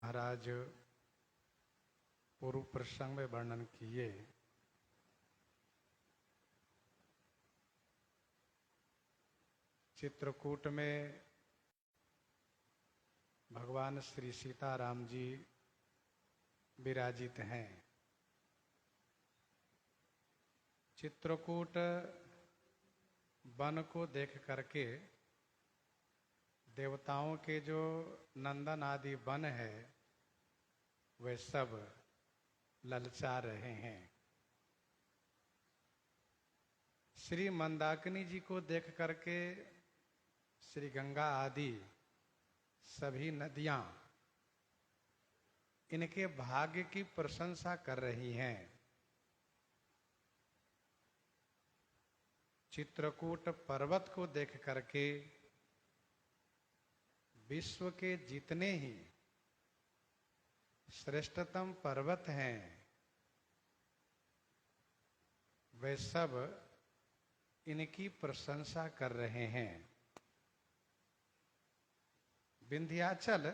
महाराज पूर्व प्रसंग में वर्णन किए चित्रकूट में भगवान श्री सीताराम जी विराजित हैं। चित्रकूट वन को देख करके देवताओं के जो नंदन आदि वन है वे सब ललचा रहे हैं। श्री मंदाकिनी जी को देख करके श्री गंगा आदि सभी नदियां इनके भाग्य की प्रशंसा कर रही हैं। चित्रकूट पर्वत को देख करके विश्व के जितने ही श्रेष्ठतम पर्वत हैं वे सब इनकी प्रशंसा कर रहे हैं। विंध्याचल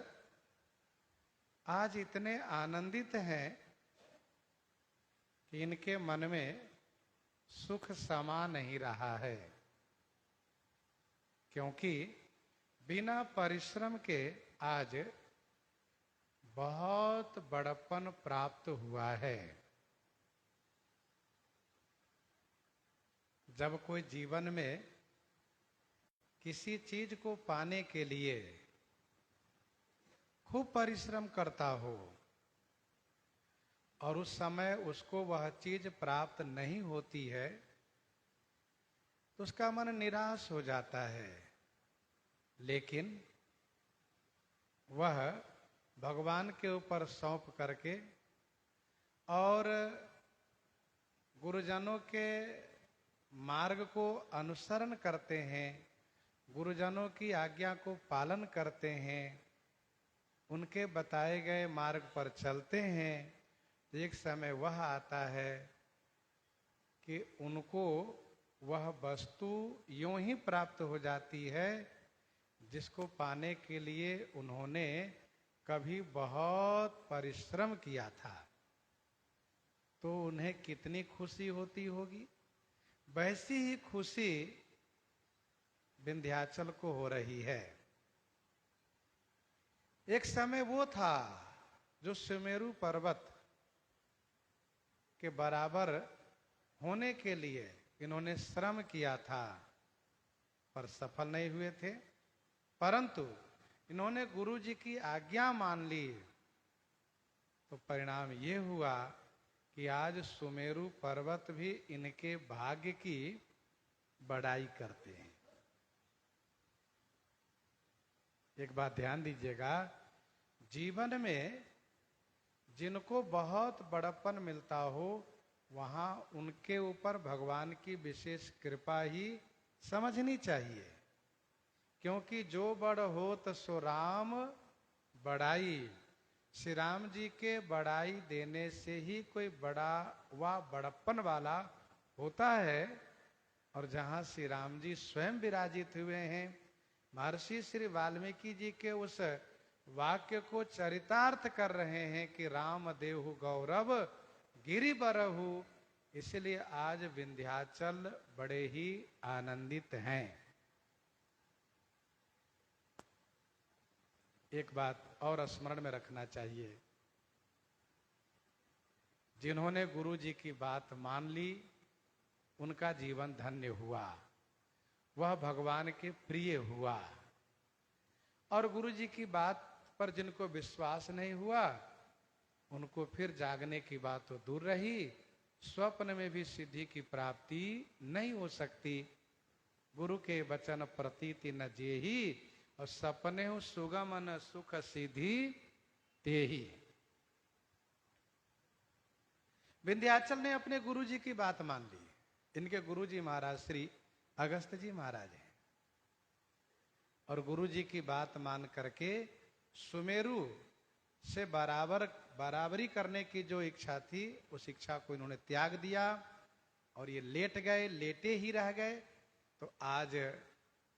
आज इतने आनंदित हैं कि इनके मन में सुख समा नहीं रहा है, क्योंकि बिना परिश्रम के आज बहुत बड़प्पन प्राप्त हुआ है। जब कोई जीवन में किसी चीज को पाने के लिए खूब परिश्रम करता हो और उस समय उसको वह चीज प्राप्त नहीं होती है तो उसका मन निराश हो जाता है। लेकिन वह भगवान के ऊपर सौंप करके और गुरुजनों के मार्ग को अनुसरण करते हैं, गुरुजनों की आज्ञा को पालन करते हैं, उनके बताए गए मार्ग पर चलते हैं, तो एक समय वह आता है कि उनको वह वस्तु यूं ही प्राप्त हो जाती है जिसको पाने के लिए उन्होंने कभी बहुत परिश्रम किया था। तो उन्हें कितनी खुशी होती होगी। वैसी ही खुशी विंध्याचल को हो रही है। एक समय वो था जो सुमेरु पर्वत के बराबर होने के लिए इन्होंने श्रम किया था पर सफल नहीं हुए थे। परंतु इन्होंने गुरु जी की आज्ञा मान ली तो परिणाम ये हुआ कि आज सुमेरु पर्वत भी इनके भाग्य की बड़ाई करते हैं। एक बात ध्यान दीजिएगा, जीवन में जिनको बहुत बड़प्पन मिलता हो वहां उनके ऊपर भगवान की विशेष कृपा ही समझनी चाहिए, क्योंकि जो बड़ होत सो राम बड़ाई। श्री राम जी के बड़ाई देने से ही कोई बड़ा व बड़प्पन वाला होता है। और जहां श्री राम जी स्वयं विराजित हुए हैं, महर्षि श्री वाल्मीकि जी के उस वाक्य को चरितार्थ कर रहे हैं कि राम देहु गौरव गिरि बरहु, इसलिए आज विंध्याचल बड़े ही आनंदित हैं। एक बात और स्मरण में रखना चाहिए, जिन्होंने गुरु जी की बात मान ली उनका जीवन धन्य हुआ, वह भगवान के प्रिय हुआ। और गुरु जी की बात पर जिनको विश्वास नहीं हुआ उनको फिर जागने की बात तो दूर रही, स्वप्न में भी सिद्धि की प्राप्ति नहीं हो सकती। गुरु के वचन प्रतीति न जेहि और सपने हो सुगम न सुख सिद्धि तेहि। विंध्याचल ने अपने गुरु जी की बात मान ली। इनके गुरु जी महाराज श्री अगस्त जी महाराज हैं और गुरु जी की बात मान करके सुमेरु से बराबरी करने की जो इच्छा थी उस इच्छा को इन्होंने त्याग दिया और ये लेट गए, लेटे ही रह गए। तो आज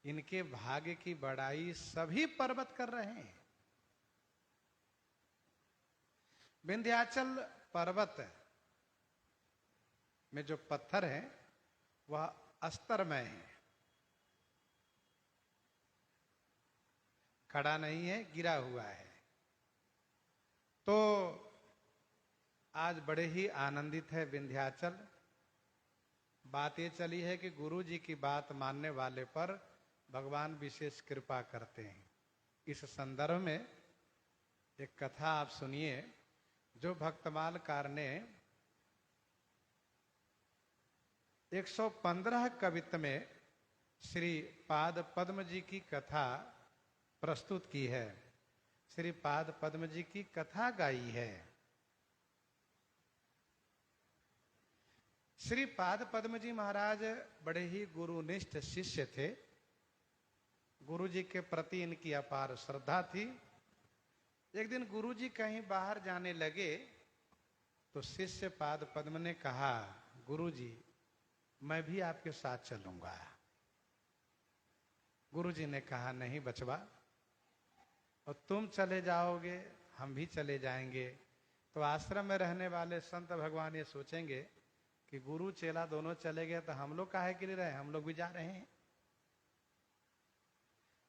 इनके भाग्य की बड़ाई सभी पर्वत कर रहे हैं। विंध्याचल पर्वत में जो पत्थर है वह अस्तरमय है, खड़ा नहीं है, गिरा हुआ है। तो आज बड़े ही आनंदित है विंध्याचल। बात ये चली है कि गुरु जी की बात मानने वाले पर भगवान विशेष कृपा करते हैं। इस संदर्भ में एक कथा आप सुनिए, जो भक्तमालकार ने 115 कवित्त में श्री पाद पद्म जी की कथा प्रस्तुत की है, श्री पाद पद्म जी की कथा गाई है। श्री पाद पद्म जी महाराज बड़े ही गुरुनिष्ठ शिष्य थे। गुरु जी के प्रति इनकी अपार श्रद्धा थी। एक दिन गुरु जी कहीं बाहर जाने लगे तो शिष्य पाद पद्म ने कहा, गुरु जी मैं भी आपके साथ चलूंगा। गुरु जी ने कहा, नहीं बचवा, और तुम चले जाओगे हम भी चले जाएंगे तो आश्रम में रहने वाले संत भगवान ये सोचेंगे कि गुरु चेला दोनों चले गए तो हम लोग काहे के लिए रहे, हम लोग भी जा रहे हैं।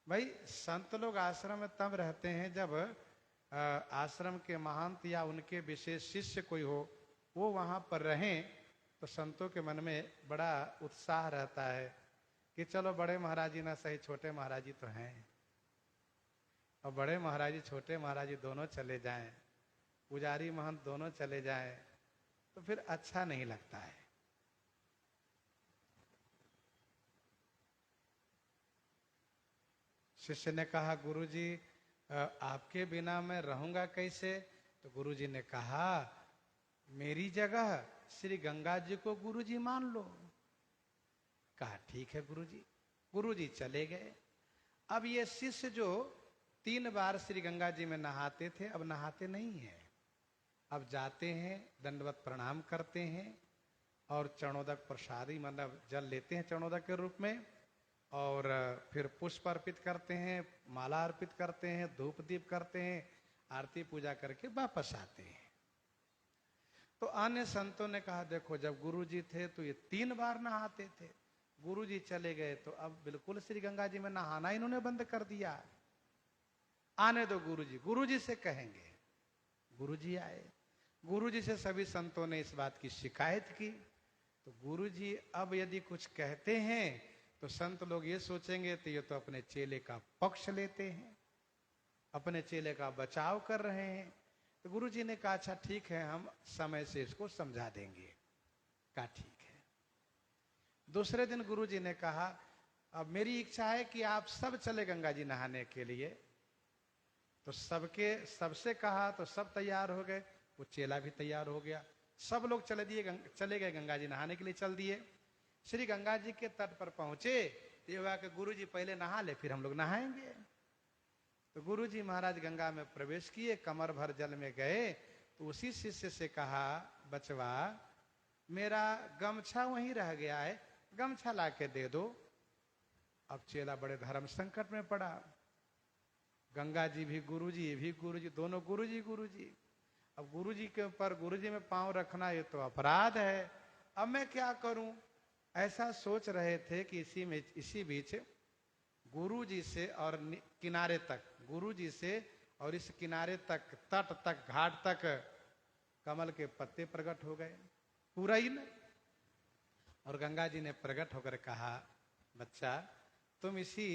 भाई संत लोग आश्रम में तब रहते हैं जब आश्रम के महंत या उनके विशेष शिष्य कोई हो, वो वहां पर रहें तो संतों के मन में बड़ा उत्साह रहता है कि चलो बड़े महाराज जी ना सही, छोटे महाराज जी तो हैं, और बड़े महाराज जी छोटे महाराज जी दोनों चले जाएं, पुजारी महंत दोनों चले जाएं तो फिर अच्छा नहीं लगता है। शिष्य ने कहा, गुरुजी आपके बिना मैं रहूंगा कैसे? तो गुरुजी ने कहा, मेरी जगह श्री गंगा जी को गुरुजी मान लो। कहा ठीक है गुरुजी। गुरुजी चले गए। अब ये शिष्य जो 3 बार श्री गंगा जी में नहाते थे अब नहाते नहीं है। अब जाते हैं, दंडवत प्रणाम करते हैं और चरणोदक प्रसादी मतलब जल लेते हैं चरणोदक के रूप में, और फिर पुष्प अर्पित करते हैं, माला अर्पित करते हैं, धूप दीप करते हैं, आरती पूजा करके वापस आते हैं। तो अन्य संतों ने कहा, देखो जब गुरुजी थे तो ये 3 बार नहाते थे, गुरुजी चले गए तो अब बिल्कुल श्री गंगा जी में नहाना इन्होंने बंद कर दिया। आने दो गुरुजी, गुरुजी से कहेंगे। गुरुजी आए। गुरुजी से सभी संतों ने इस बात की शिकायत की। तो गुरुजी अब यदि कुछ कहते हैं तो संत लोग ये सोचेंगे तो ये तो अपने चेले का पक्ष लेते हैं, अपने चेले का बचाव कर रहे हैं। तो गुरुजी ने कहा, अच्छा ठीक है, हम समय से इसको समझा देंगे। कहा ठीक है। दूसरे दिन गुरुजी ने कहा, अब मेरी इच्छा है कि आप सब चले गंगा जी नहाने के लिए। तो सबसे कहा तो सब तैयार हो गए, वो चेला भी तैयार हो गया, सब लोग चले गए गंगा जी नहाने के लिए चल दिए। श्री गंगा जी के तट पर पहुंचे, ये हुआ कि गुरु जी पहले नहा ले फिर हम लोग नहाएंगे। तो गुरु जी महाराज गंगा में प्रवेश किए, कमर भर जल में गए तो उसी शिष्य से कहा, बचवा मेरा गमछा वहीं रह गया है, गमछा ला के दे दो। अब चेला बड़े धर्म संकट में पड़ा। गंगा जी भी गुरुजी, दोनों गुरुजी। अब गुरुजी के ऊपर गुरुजी में पांव रखना ये तो अपराध है, अब मैं क्या करूं? ऐसा सोच रहे थे कि इसी बीच गुरुजी से और किनारे तक, गुरुजी से और इस किनारे तक, तट तक, घाट तक कमल के पत्ते प्रकट हो गए पूरा ही न। और गंगा जी ने प्रकट होकर कहा, बच्चा तुम इसी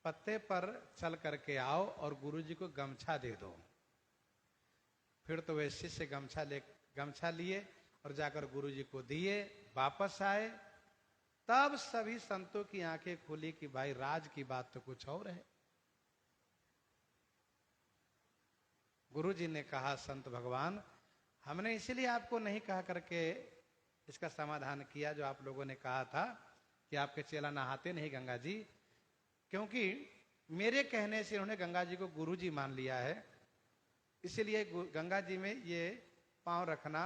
पत्ते पर चल करके आओ और गुरुजी को गमछा दे दो। फिर तो वे शिष्य गमछा लिए और जाकर गुरुजी को दिए, वापस आए। तब सभी संतों की आंखें खुली कि भाई राज की बात तो कुछ और है। गुरुजी ने कहा, संत भगवान हमने इसीलिए आपको नहीं कहा करके इसका समाधान किया जो आप लोगों ने कहा था कि आपके चेला नहाते नहीं गंगा जी, क्योंकि मेरे कहने से उन्होंने गंगा जी को गुरुजी मान लिया है, इसीलिए गंगा जी में ये पांव रखना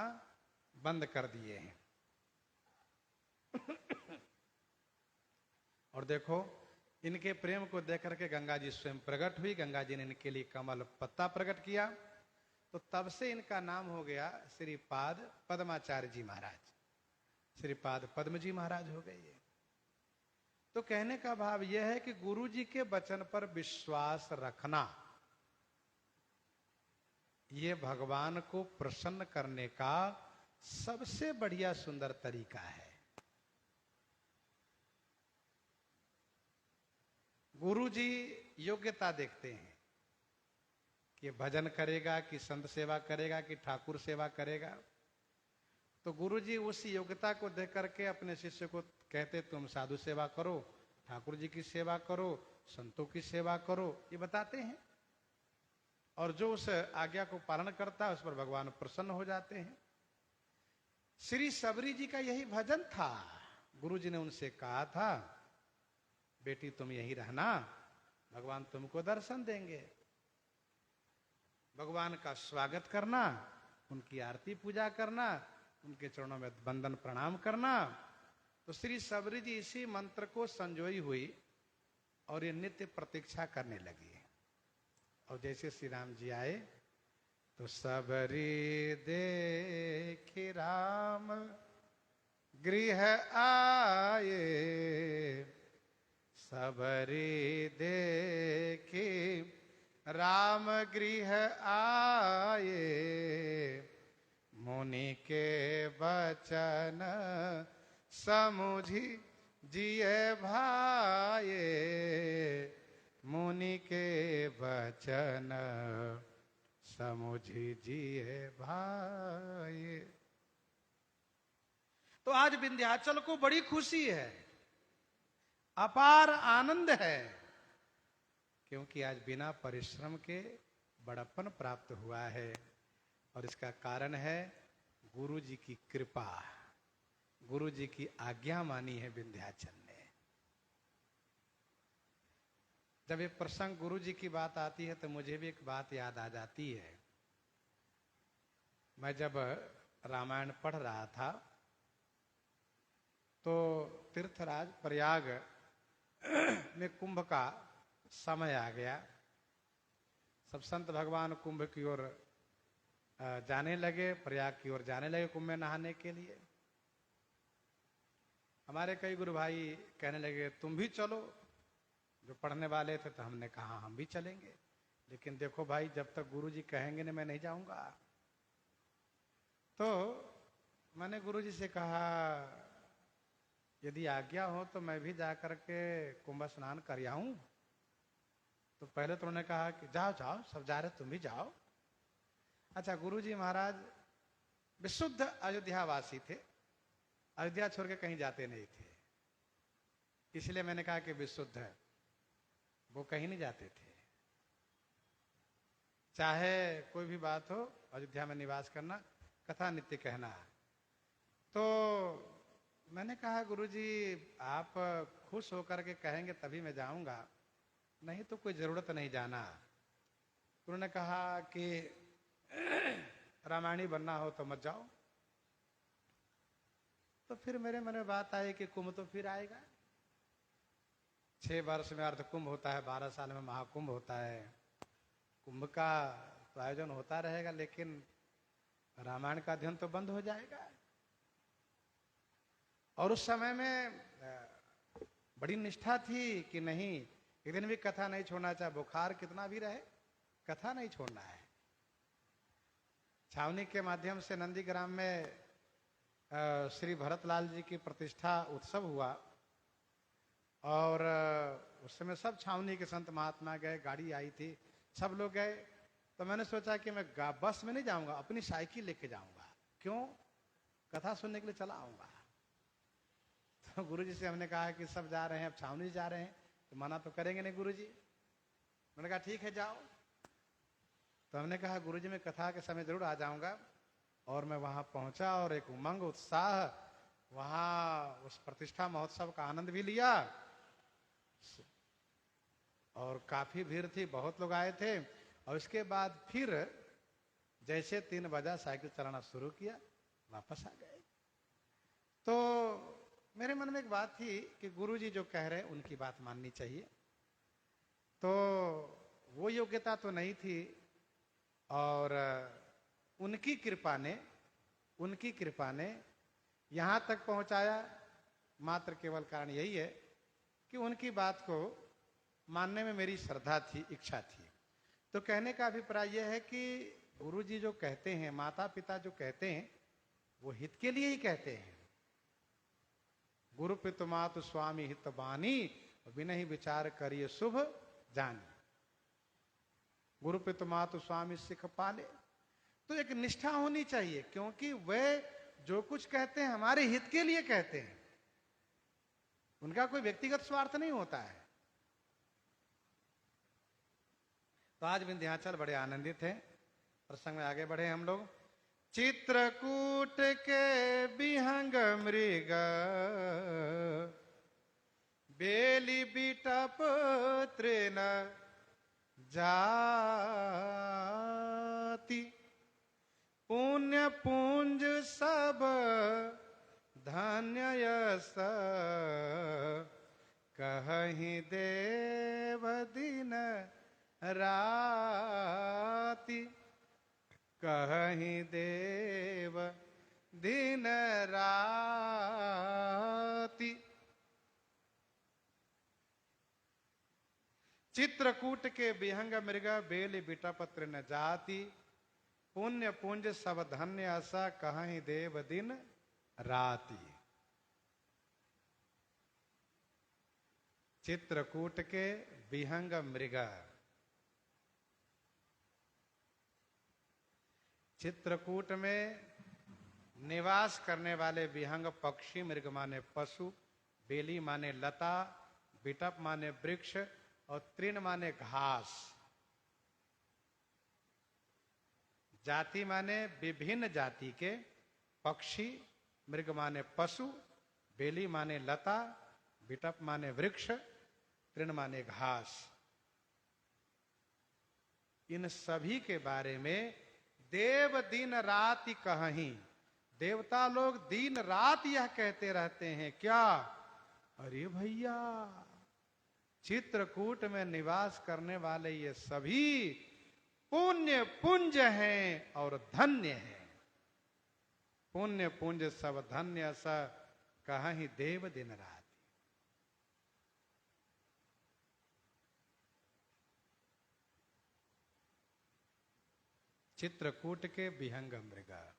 बंद कर दिए हैं। और देखो इनके प्रेम को देख करके गंगा जी स्वयं प्रकट हुई। गंगा जी ने इनके लिए कमल पत्ता प्रकट किया तो तब से इनका नाम हो गया श्रीपाद पद्माचार्य जी महाराज, श्रीपाद पद्म जी महाराज हो गए ये। तो कहने का भाव यह है कि गुरु जी के वचन पर विश्वास रखना ये भगवान को प्रसन्न करने का सबसे बढ़िया सुंदर तरीका है। गुरु जी योग्यता देखते हैं कि भजन करेगा कि संत सेवा करेगा कि ठाकुर सेवा करेगा। तो गुरु जी उस योग्यता को देख करके अपने शिष्य को कहते तुम साधु सेवा करो, ठाकुर जी की सेवा करो, संतों की सेवा करो, ये बताते हैं। और जो उस आज्ञा को पालन करता है उस पर भगवान प्रसन्न हो जाते हैं। श्री सबरी जी का यही भजन था। गुरु जी ने उनसे कहा था बेटी तुम यहीं रहना, भगवान तुमको दर्शन देंगे। भगवान का स्वागत करना, उनकी आरती पूजा करना, उनके चरणों में वंदन प्रणाम करना। तो श्री सबरी जी इसी मंत्र को संजोई हुई और ये नित्य प्रतीक्षा करने लगी। और जैसे श्री राम जी आए तो सबरी देखी राम गृह आए, सबरी देखी राम गृह आए, मुनि के वचन समुझी जिये भाए, मुनि के वचन समुझी जिये भाए। तो आज विंध्याचल को बड़ी खुशी है, अपार आनंद है, क्योंकि आज बिना परिश्रम के बड़प्पन प्राप्त हुआ है। और इसका कारण है गुरु जी की कृपा, गुरु जी की आज्ञा मानी है विंध्याचल ने। जब ये प्रसंग गुरु जी की बात आती है तो मुझे भी एक बात याद आ जाती है। मैं जब रामायण पढ़ रहा था तो तीर्थराज प्रयाग में कुंभ का समय आ गया। सब संत भगवान कुंभ की ओर जाने लगे, प्रयाग की ओर जाने लगे कुंभ में नहाने के लिए। हमारे कई गुरु भाई कहने लगे तुम भी चलो, जो पढ़ने वाले थे। तो हमने कहा हम भी चलेंगे, लेकिन देखो भाई जब तक गुरु जी कहेंगे ना मैं नहीं जाऊंगा। तो मैंने गुरु जी से कहा यदि आज्ञा हो तो मैं भी जाकर के कुंभ स्नान कर आऊं। तो पहले तो उन्होंने कहा कि जाओ जाओ, सब जा रहे तुम भी जाओ। अच्छा, गुरु जी महाराज विशुद्ध अयोध्यावासी थे, अयोध्या छोड़ के कहीं जाते नहीं थे। इसलिए मैंने कहा कि विशुद्ध है, वो कहीं नहीं जाते थे। चाहे कोई भी बात हो, अयोध्या में निवास करना, कथा नित्य कहना। तो मैंने कहा गुरुजी आप खुश होकर के कहेंगे तभी मैं जाऊंगा, नहीं तो कोई जरूरत नहीं जाना। उन्होंने कहा कि रामायणी बनना हो तो मत जाओ। तो फिर मेरे मन में बात आई कि कुंभ तो फिर आएगा, 6 वर्ष में अर्ध कुंभ होता है, 12 साल में महाकुंभ होता है। कुंभ का तो आयोजन होता रहेगा, लेकिन रामायण का अध्ययन तो बंद हो जाएगा। और उस समय में बड़ी निष्ठा थी कि नहीं, एक दिन भी कथा नहीं छोड़ना, चाहे बुखार कितना भी रहे, कथा नहीं छोड़ना है। छावनी के माध्यम से नंदीग्राम में श्री भरतलाल जी की प्रतिष्ठा उत्सव हुआ और उस समय सब छावनी के संत महात्मा गए, गाड़ी आई थी, सब लोग गए। तो मैंने सोचा कि मैं बस में नहीं जाऊंगा, अपनी साइकिल लेके जाऊंगा। क्यों? कथा सुनने के लिए चला आऊंगा। तो गुरुजी से हमने कहा कि सब जा रहे हैं, अब छावनी जा रहे हैं, तो मना तो करेंगे नहीं गुरुजी। मैंने कहा ठीक है जाओ। तो हमने कहा गुरुजी मैं कथा के समय जरूर आ जाऊंगा। और मैं वहां पहुंचा और एक उमंग उत्साह, वहां उस प्रतिष्ठा महोत्सव का आनंद भी लिया। और काफी भीड़ थी, बहुत लोग आए थे। और इसके बाद फिर जैसे 3 बजा साइकिल चलाना शुरू किया, वापस आ गए। तो मेरे मन में एक बात थी कि गुरुजी जो कह रहे हैं उनकी बात माननी चाहिए। तो वो योग्यता तो नहीं थी और उनकी कृपा ने यहां तक पहुंचाया। मात्र केवल कारण यही है कि उनकी बात को मानने में मेरी श्रद्धा थी, इच्छा थी। तो कहने का अभिप्राय यह है कि गुरु जी जो कहते हैं, माता पिता जो कहते हैं, वो हित के लिए ही कहते हैं। गुरु पितु मातु स्वामी हित बानी, बिनहि विचार करिए शुभ जानी। गुरु पितु मातु स्वामी सिख पाले। तो एक निष्ठा होनी चाहिए, क्योंकि वे जो कुछ कहते हैं हमारे हित के लिए कहते हैं। उनका कोई व्यक्तिगत स्वार्थ नहीं होता है। तो आज विंध्याचल बड़े आनंदित हैं। प्रसंग में आगे बढ़े हम लोग। चित्रकूट के विहंग मृग, बेली बिटप तृण जाति, पुण्य पुंज सब धन्य यस, कहीं देव दिन राति, कहीं देव दिन राति। चित्रकूट के विहंग मृग, बेली बिटप तृण जाति, पुण्य पुंज सब धन्य असा, कहीं देव दिन राति। चित्रकूट के विहंग मृग, चित्रकूट में निवास करने वाले विहंग पक्षी, मृग माने पशु, बेली माने लता, बिटप माने वृक्ष और तृण माने घास। जाति माने विभिन्न जाति के पक्षी, मृग माने पशु, बेली माने लता, बिटप माने वृक्ष, तृण माने घास। इन सभी के बारे में देव दिन रात कहीं, देवता लोग दिन रात यह कहते रहते हैं। क्या? अरे भैया, चित्रकूट में निवास करने वाले ये सभी पुण्य पुंज हैं और धन्य हैं। पुण्य पुंज सब धन्य स, कहीं देव दिन रात। चित्रकूट के विहंग मृग,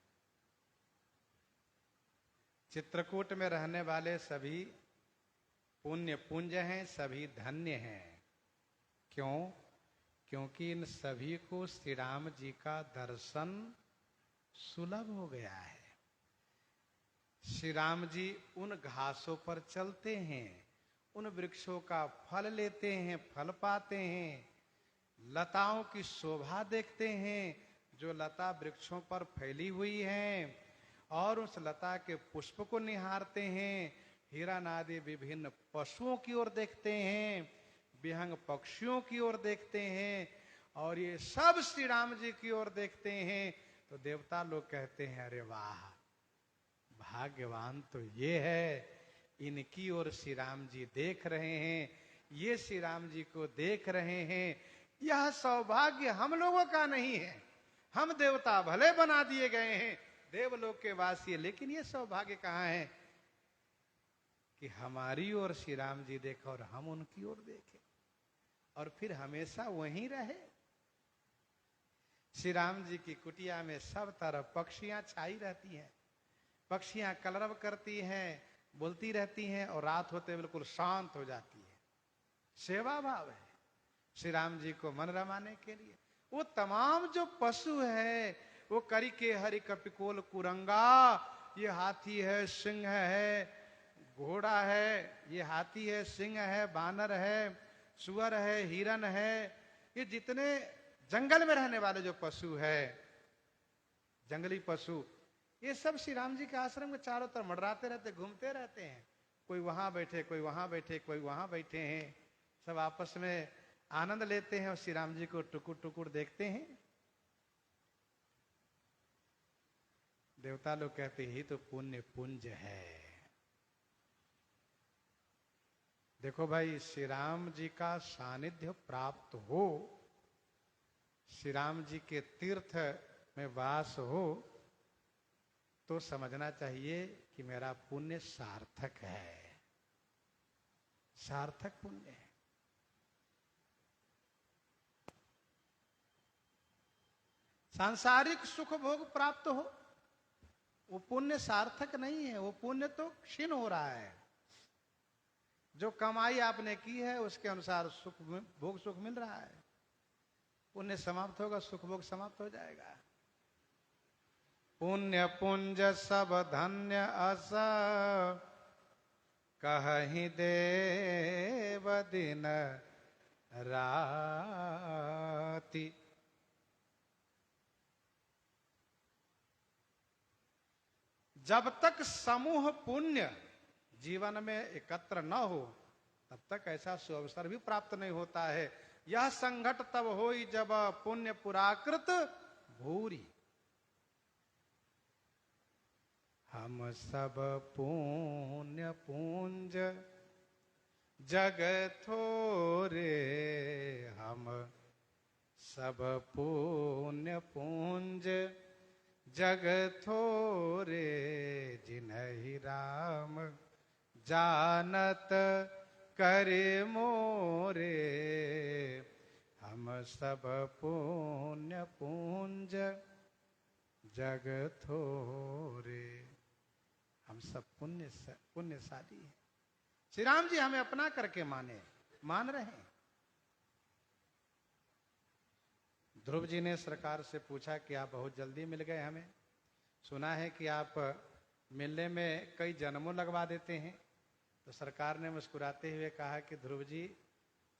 चित्रकूट में रहने वाले सभी पुण्य पुंज हैं, सभी धन्य हैं। क्यों? क्योंकि इन सभी को श्री राम जी का दर्शन सुलभ हो गया है। श्री राम जी उन घासों पर चलते हैं, उन वृक्षों का फल लेते हैं, फल पाते हैं, लताओं की शोभा देखते हैं जो लता वृक्षों पर फैली हुई हैं, और उस लता के पुष्प को निहारते हैं, हिरण आदि विभिन्न पशुओं की ओर देखते हैं, विहंग पक्षियों की ओर देखते हैं, और ये सब श्री राम जी की ओर देखते हैं। तो देवता लोग कहते हैं, अरे वाह, भाग्यवान तो ये है, इनकी ओर श्री राम जी देख रहे हैं, ये श्री राम जी को देख रहे हैं। यह सौभाग्य हम लोगों का नहीं है। हम देवता भले बना दिए गए हैं, देवलोक के वासी, लेकिन ये सौभाग्य कहाँ है कि हमारी ओर श्री राम जी देखें और हम उनकी ओर देखें, और फिर हमेशा वहीं रहे। श्री राम जी की कुटिया में सब तरफ पक्षियां छाई रहती हैं, पक्षियां कलरव करती हैं, बोलती रहती हैं, और रात होते बिल्कुल शांत हो जाती है। सेवा भाव है श्री राम जी को मन रमाने के लिए। वो तमाम जो पशु है, वो करी के हरि कपिकोल कुरंगा, ये हाथी है, सिंह है, घोड़ा है, ये हाथी है, सिंह है, बानर है, सुअर है, हिरन है, ये जितने जंगल में रहने वाले जो पशु है, जंगली पशु, ये सब श्री राम जी के आश्रम के चारों तरफ मंडराते रहते, घूमते रहते हैं। कोई वहां बैठे, कोई वहां बैठे, कोई वहां बैठे हैं, सब आपस में आनंद लेते हैं और श्री राम जी को टुकुर टुकुर देखते हैं। देवता लोग कहते ही तो पुण्य पुंज है। देखो भाई, श्री राम जी का सानिध्य प्राप्त हो, श्री राम जी के तीर्थ में वास हो तो समझना चाहिए कि मेरा पुण्य सार्थक है, सार्थक पुण्य है। सांसारिक सुख भोग प्राप्त हो, वो पुण्य सार्थक नहीं है, वो पुण्य तो क्षीण हो रहा है। जो कमाई आपने की है उसके अनुसार सुख भोग सुख मिल रहा है, पुण्य समाप्त होगा, सुख भोग समाप्त हो जाएगा। पुण्य पुंज सब धन्य अस, कहीं देव दिन राति। जब तक समूह पुण्य जीवन में एकत्र न हो तब तक ऐसा सुअवसर भी प्राप्त नहीं होता है। यह संघट तब होई जब पुण्य पुराकृत भूरी। हम सब पुण्य पुंज जग थोरे, हम सब पुण्य पुंज जग थोरे, जिन्हि राम जानत करे मोरे। हम सब पुण्य पुंज जग थोरे, हम सब पुण्यशाली हैं। श्री राम जी हमें अपना करके मान रहे हैं। ध्रुव जी ने सरकार से पूछा कि आप बहुत जल्दी मिल गए, हमें सुना है कि आप मिलने में कई जन्मों लगवा देते हैं। तो सरकार ने मुस्कुराते हुए कहा कि ध्रुव जी,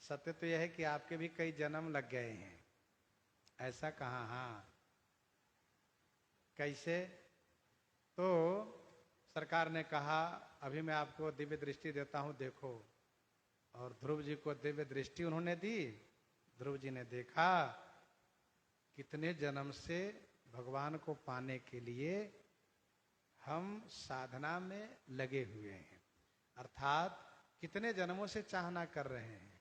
सत्य तो यह है कि आपके भी कई जन्म लग गए हैं। ऐसा कहा? हाँ। कैसे? तो सरकार ने कहा, अभी मैं आपको दिव्य दृष्टि देता हूं, देखो। और ध्रुव जी को दिव्य दृष्टि उन्होंने दी। ध्रुव जी ने देखा कितने जन्म से भगवान को पाने के लिए हम साधना में लगे हुए हैं, अर्थात कितने जन्मों से चाहना कर रहे हैं।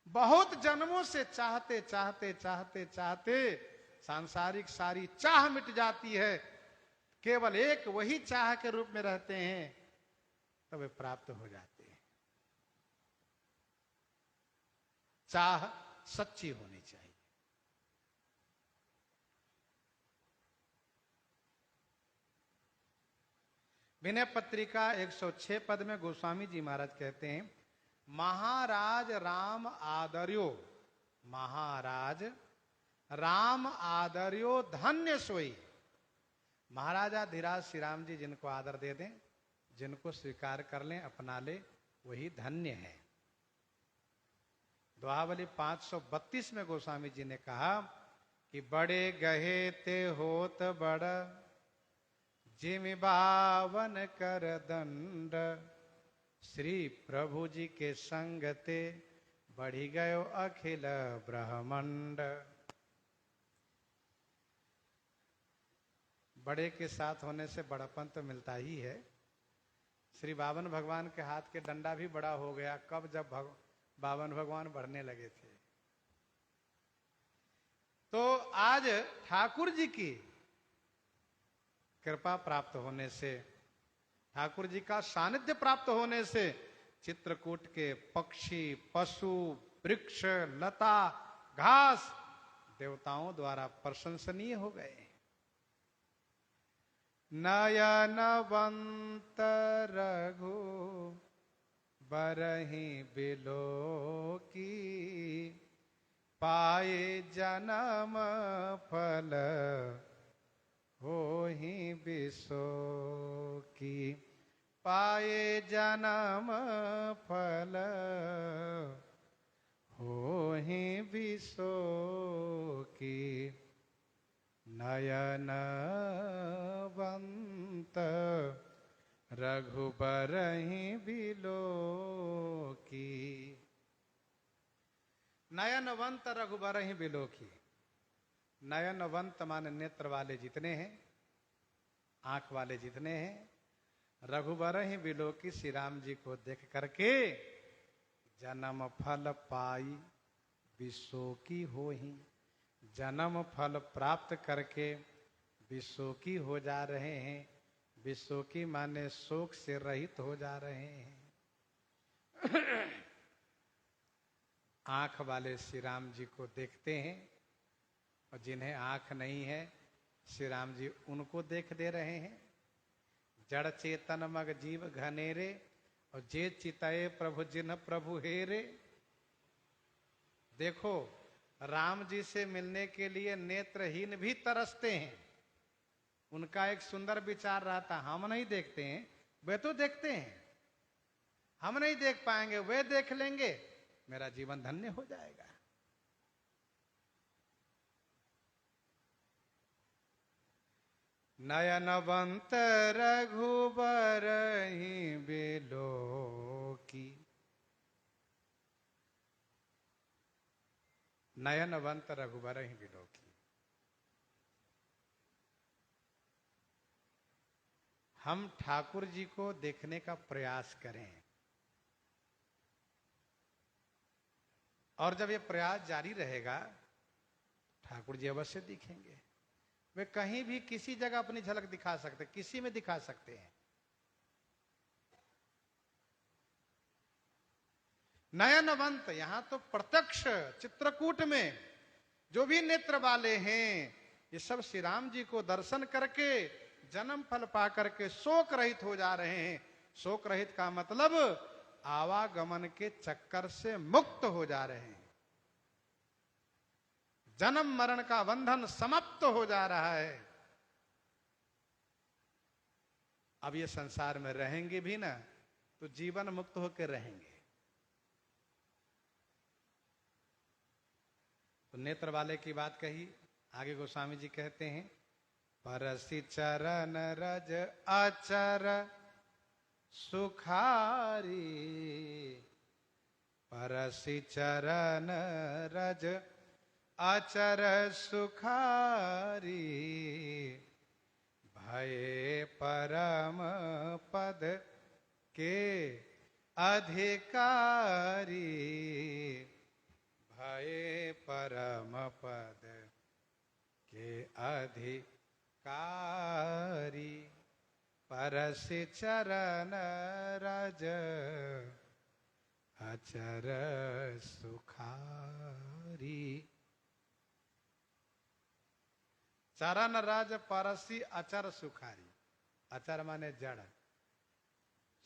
बहुत जन्मों से चाहते चाहते चाहते चाहते सांसारिक सारी चाह मिट जाती है, केवल एक वही चाह के रूप में रहते हैं, तब वे प्राप्त हो जाते हैं। चाह सच्ची होनी चाहिए। विनय पत्रिका 106 पद में गोस्वामी जी महाराज कहते हैं, महाराज राम आदर्यो, महाराज राम आदर्यो धन्य सोई। महाराजा धीराज श्री राम जी जिनको आदर दे दें, जिनको स्वीकार कर लें, अपना ले, वही धन्य है। दोहावली 532 में गोस्वामी जी ने कहा कि बड़े गहे ते होत बड़, जिमि बावन कर दंड। श्री प्रभु जी के संगते बढ़ी गयो अखिल ब्रह्मांड। बड़े के साथ होने से बड़ापन तो मिलता ही है। श्री बावन भगवान के हाथ के डंडा भी बड़ा हो गया कब, जब बावन भगवान बढ़ने लगे थे। तो आज ठाकुर जी की कृपा प्राप्त होने से, ठाकुर जी का सानिध्य प्राप्त होने से चित्रकूट के पक्षी, पशु, वृक्ष, लता, घास देवताओं द्वारा प्रशंसनीय हो गए। नयनवंत रघु बरहि बिलो की, पाए जन्म फल होहि बिसो की। पाए जन्म फल होहि बिसो की। नयनवंत रघुबरहि बिलो की। नयनवंत रघुबरहि बिलो की। नयनवंत माने नेत्र वाले जितने हैं, आंख वाले जितने हैं, रघुबरहि बिलो की, श्री राम जी को देख करके जन्म फल पाई बिसो की होहि। जन्म फल प्राप्त करके विशोकी हो जा रहे हैं। विशोकी माने शोक से रहित हो जा रहे हैं। आंख वाले श्री राम जी को देखते हैं और जिन्हें आंख नहीं है श्री राम जी उनको देख दे रहे हैं। जड़ चेतन मग जीव घनेरे और जे चितये प्रभु जिन्ह प्रभु हेरे। देखो राम जी से मिलने के लिए नेत्रहीन भी तरसते हैं। उनका एक सुंदर विचार रहता, हम नहीं देखते हैं, वे तो देखते हैं। हम नहीं देख पाएंगे, वे देख लेंगे, मेरा जीवन धन्य हो जाएगा। नयनवंत रघुबर ही बिलो की। नयनवंत रघुबर ही बिलो की। हम ठाकुर जी को देखने का प्रयास करें और जब ये प्रयास जारी रहेगा ठाकुर जी अवश्य दिखेंगे। वे कहीं भी किसी जगह अपनी झलक दिखा सकते, किसी में दिखा सकते हैं। नयनवंत यहां तो प्रत्यक्ष चित्रकूट में जो भी नेत्र वाले हैं ये सब श्री राम जी को दर्शन करके जन्म फल पा करके शोक रहित हो जा रहे हैं। शोक रहित का मतलब आवागमन के चक्कर से मुक्त हो जा रहे हैं। जन्म मरण का बंधन समाप्त हो जा रहा है। अब ये संसार में रहेंगे भी ना तो जीवन मुक्त होकर रहेंगे। तो नेत्र वाले की बात कही। आगे गोस्वामी जी कहते हैं परसि चरण रज आचर सुखारी। परसि चरण रज आचर सुखारी। भये परम पद के अधिकारी। भये परम पद के अधिकारी। परसि चरण रज अचर सुखारी। चरण रज परसी अचर सुखारी। अचर माने जड़,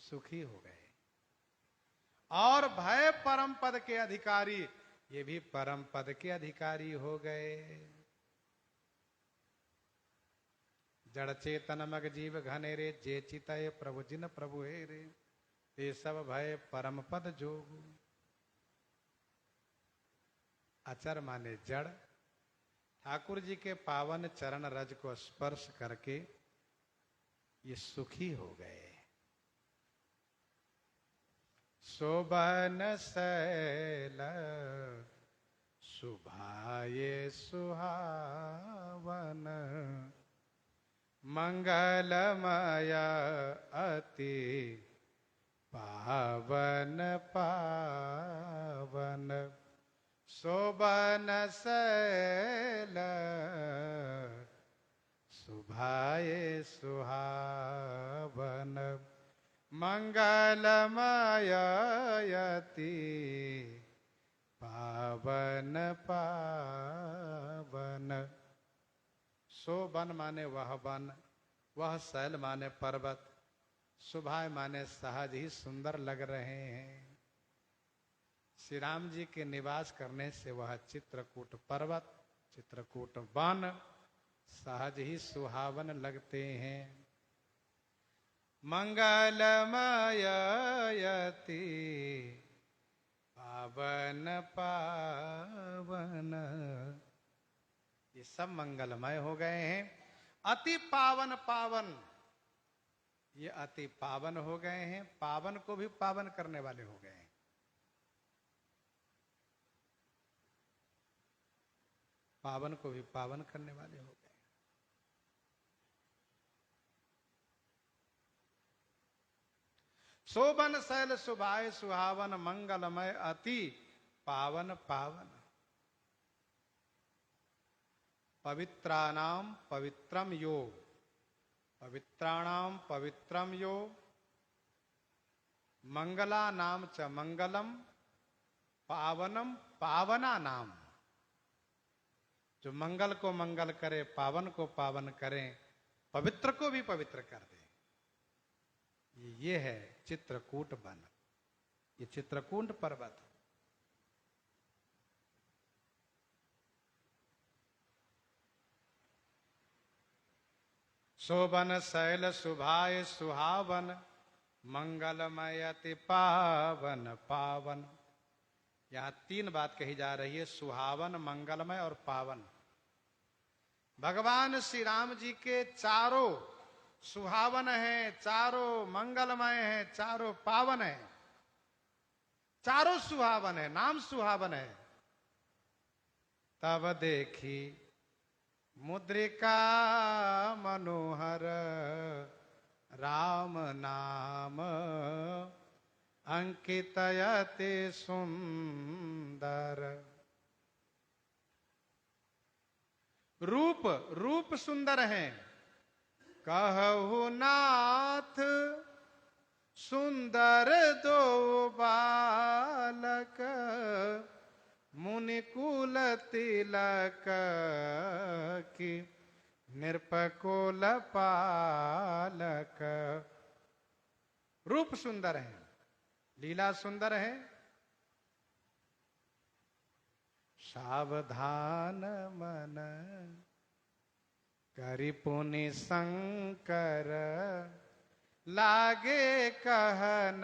सुखी हो गए। और भय परम पद के अधिकारी, ये भी परम पद के अधिकारी हो गए। जड़ चेतन मग जीव घनेरे जे चितये प्रभु जिन प्रभु हेरे। ये सब भय परम पद जोगु। अचर माने जड़। ठाकुर जी के पावन चरण रज को स्पर्श करके ये सुखी हो गए। शोभन शैल सुभाये सुहावन। मंगलमय अति पावन पावन। शोभन शैल सुभाये सुहावन। मंगलमय अति पावन पावन। शोभन माने वह वन, वह शैल माने पर्वत, सुभाय माने सहज ही सुंदर लग रहे हैं। श्री राम जी के निवास करने से वह चित्रकूट पर्वत, चित्रकूट वन सहज ही सुहावन लगते हैं। मंगलमय अति पावन पावन। ये सब मंगलमय हो गए हैं। अति पावन पावन, ये अति पावन हो गए हैं। पावन को भी पावन करने वाले हो गए हैं। पावन को भी पावन करने वाले हो गए। शोभन शैल सुभाय सुहावन। मंगलमय अति पावन पावन। पवित्राणाम पवित्रम यो, पवित्राणाम पवित्रम यो, मंगला नाम च मंगलम, पावनम पावना नाम। जो मंगल को मंगल करे, पावन को पावन करें, पवित्र को भी पवित्र कर दे। ये है चित्रकूट वन, ये चित्रकूट पर्वत। शोभन शैल सुभाय सुहावन, मंगलमय अति पावन पावन। यहां तीन बात कही जा रही है, सुहावन, मंगलमय और पावन। भगवान श्री राम जी के चारों सुहावन है, चारों मंगलमय है, चारों पावन है, चारों सुहावन है, नाम सुहावन है। तब देखी मुद्रिका मनोहर, राम नाम अंकितयति सुंदर। रूप रूप सुंदर है, कहु नाथ सुंदर दो बालक, मुनिकुल तिलक की नृपकुल पालक। रूप सुंदर है, लीला सुंदर है। सावधान मन करि पुनि शंकर, लागे कहन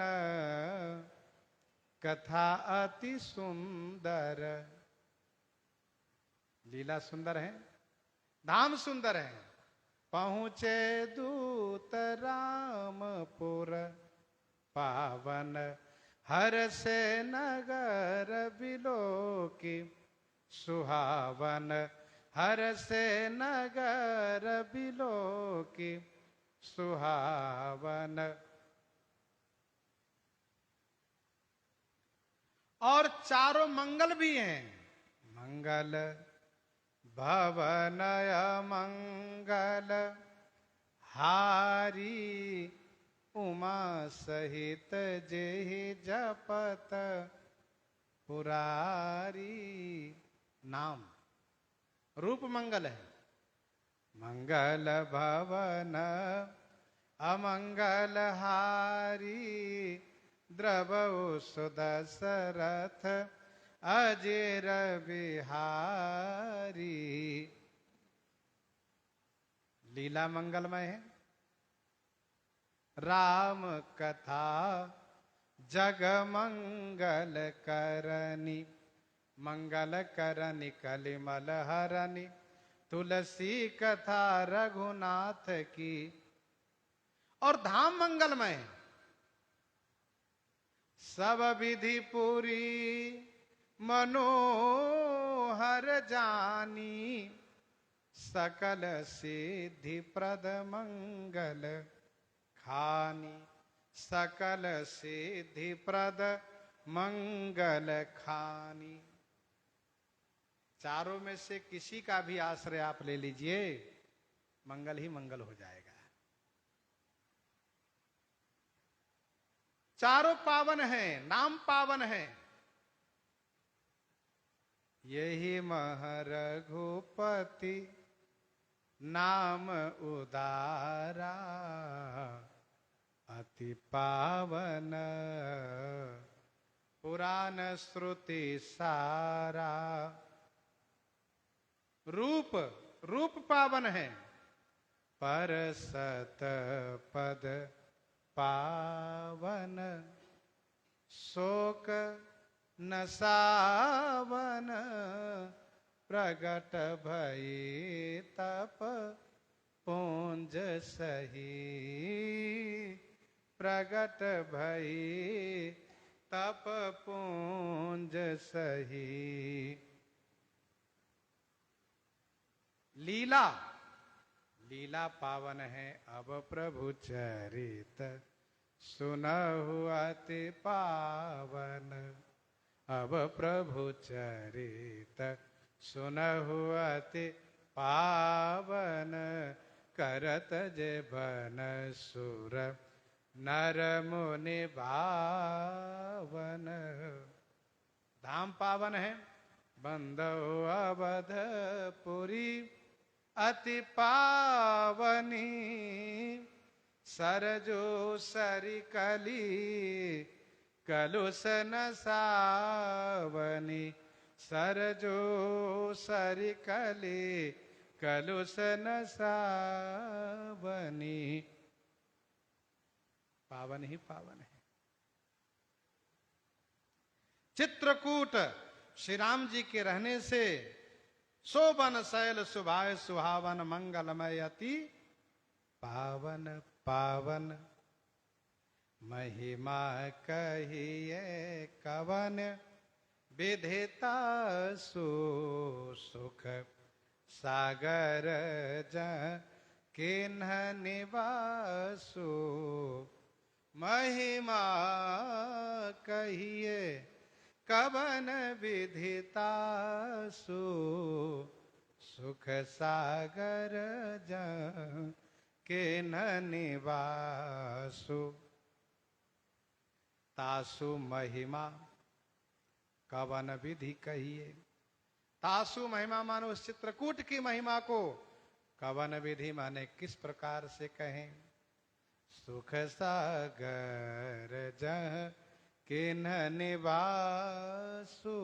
कथा अति सुंदर। लीला सुंदर है, धाम सुंदर है। पहुंचे दूत रामपुर, पावन हर से नगर बिलोकी, सुहावन हर से नगर बिलोकी, सुहावन। और चारों मंगल भी हैं, मंगल भवनय मंगल हारी, उमा सहित जेहि जपत पुरारी। नाम रूप मंगल है, मंगल भवन अमंगल हारी, द्रवौ सुदशरथ अजेर बिहारी। लीला मंगलमय है, राम कथा जग मंगल करनी, मंगल करनी कलिमल हरनी, तुलसी कथा रघुनाथ की। और धाम मंगलमय है, सब विधि पूरी मनोहर जानी, सकल सिद्धि प्रद मंगल खानी, सकल सिद्धि प्रद मंगल खानी। चारों में से किसी का भी आश्रय आप ले लीजिए, मंगल ही मंगल हो जाएगा। चारों पावन हैं, नाम पावन है। यही महरघुपति नाम उदारा, अति पावन पुराण श्रुति सारा। रूप रूप पावन है, पर सत पद पावन, शोक नसावन, प्रगट भई तप पुंज सही, प्रगट भई तप पुंज सही। लीला लीला पावन है, अब प्रभु चरित सुनहु अति पावन, अब प्रभु चरित सुनहु अति पावन करत जे बन सुर नर मुनि भावन। धाम पावन है, बंदो अवधपुरी अति पावनी। सरजो सरिकली कलुष न सावनी। सरजो सरिकली कलुष न सावनी। पावन ही पावन है। चित्रकूट श्री राम जी के रहने से शोभन शैल सुभाय सुहावन मंगलमय अति पावन पावन। महिमा कहिए कवन विधिता सु सुख सागर जहाँ किन्ह निवासु। महिमा कहिए कवन विधितासु सुख सागर जहाँ किन्ह निवासु। तासु महिमा कवन विधि कहिए। तासु महिमा मानो उस चित्रकूट की महिमा को कवन विधि माने किस प्रकार से कहें। सुख सागर जहाँ किन्ह निवासु।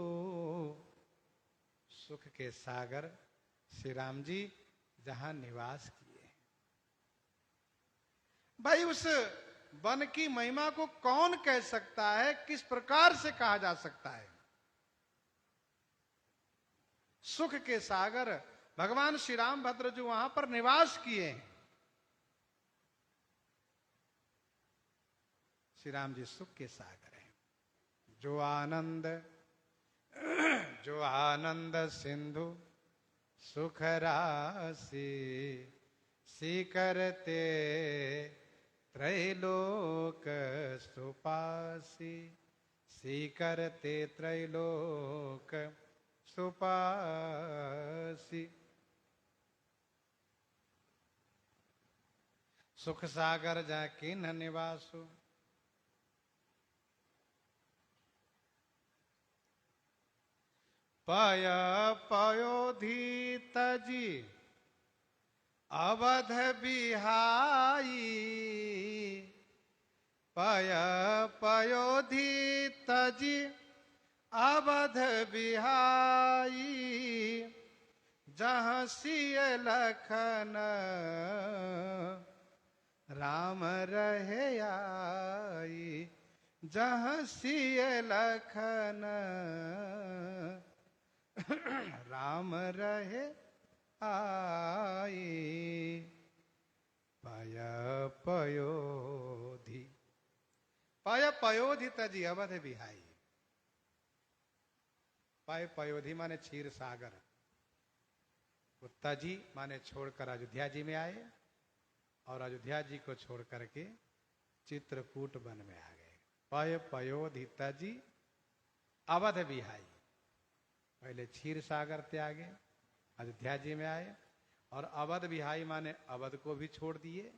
सुख के सागर श्री राम जी जहां निवास किए। भाई उस वन की महिमा को कौन कह सकता है, किस प्रकार से कहा जा सकता है। सुख के सागर भगवान श्री रामभद्र जो वहां पर निवास किए हैं। श्री राम जी सुख के सागर हैं। जो आनंद सिंधु सुख राशि करते त्रैलोक सुपासी। करते त्रैलोक सुपासी। सुख सागर जा किन्ह निवासु। पय पयोधि तजी अवध बिहाई। पय पयोधि तजी अवध बिहाई। जहाँ सिय लखन राम रहे आई। जहाँ सिय लखन राम रहे आई। पय पयोधि। पय पयोधि तजी अवध बिहाई। पय पयोधि माने क्षीर सागर। तजी माने छोड़कर अयोध्या जी में आए और अयोध्या जी को छोड़ करके चित्रकूट वन में आ गए। पय पयोधि तजी अवध बिहाई। पहले क्षीर सागर त्यागे, अयोध्या जी में आए और अवध बिहाई माने अवध को भी छोड़ दिए।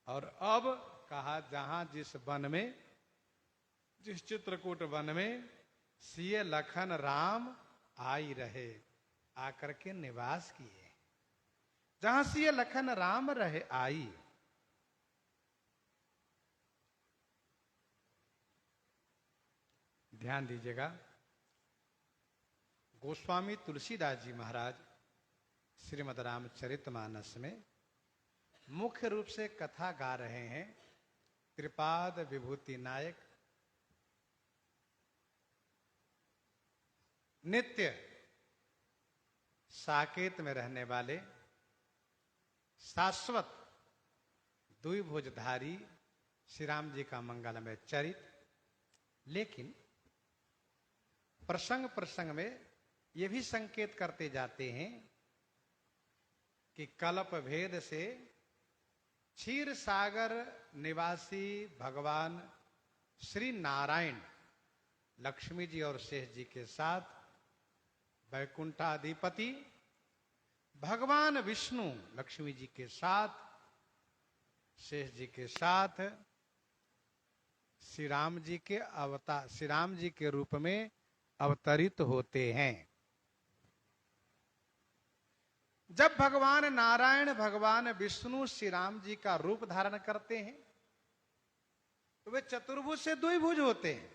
और अब कहा जहां जिस वन में, जिस चित्रकूट वन में सिय लखन राम आई रहे, आकर के निवास किए। जहां सिय लखन राम रहे आई। ध्यान दीजिएगा, गोस्वामी तुलसीदास जी महाराज श्रीमद् रामचरितमानस में मुख्य रूप से कथा गा रहे हैं। त्रिपाद विभूति नायक नित्य साकेत में रहने वाले शाश्वत द्विभुजधारी श्री राम जी का मंगलमय चरित। लेकिन प्रसंग प्रसंग में ये भी संकेत करते जाते हैं कि कल्प भेद से क्षीर सागर निवासी भगवान श्री नारायण लक्ष्मी जी और शेष जी के साथ वैकुंठाधिपति भगवान विष्णु लक्ष्मी जी के साथ, शेष जी के साथ श्री राम जी के अवतार, श्री राम जी के रूप में अवतरित होते हैं। जब भगवान नारायण, भगवान विष्णु श्री राम जी का रूप धारण करते हैं तो वे चतुर्भुज से द्विभुज होते हैं।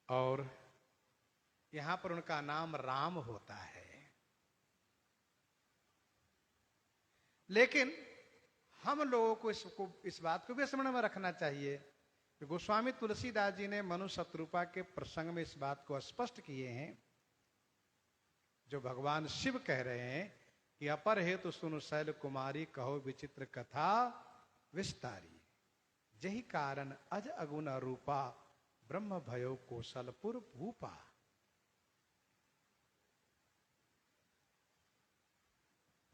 और यहां पर उनका नाम राम होता है। लेकिन हम लोगों को इस बात को भी स्मरण में रखना चाहिए कि गोस्वामी तुलसीदास जी ने मनु शत्रुपा के प्रसंग में इस बात को स्पष्ट किए हैं, जो भगवान शिव कह रहे हैं कि अपर हेतु सुनु शैल कुमारी कहो विचित्र कथा विस्तारी, जही कारण अज अगुण रूपा ब्रह्म भयो कौशलपुर भूपा।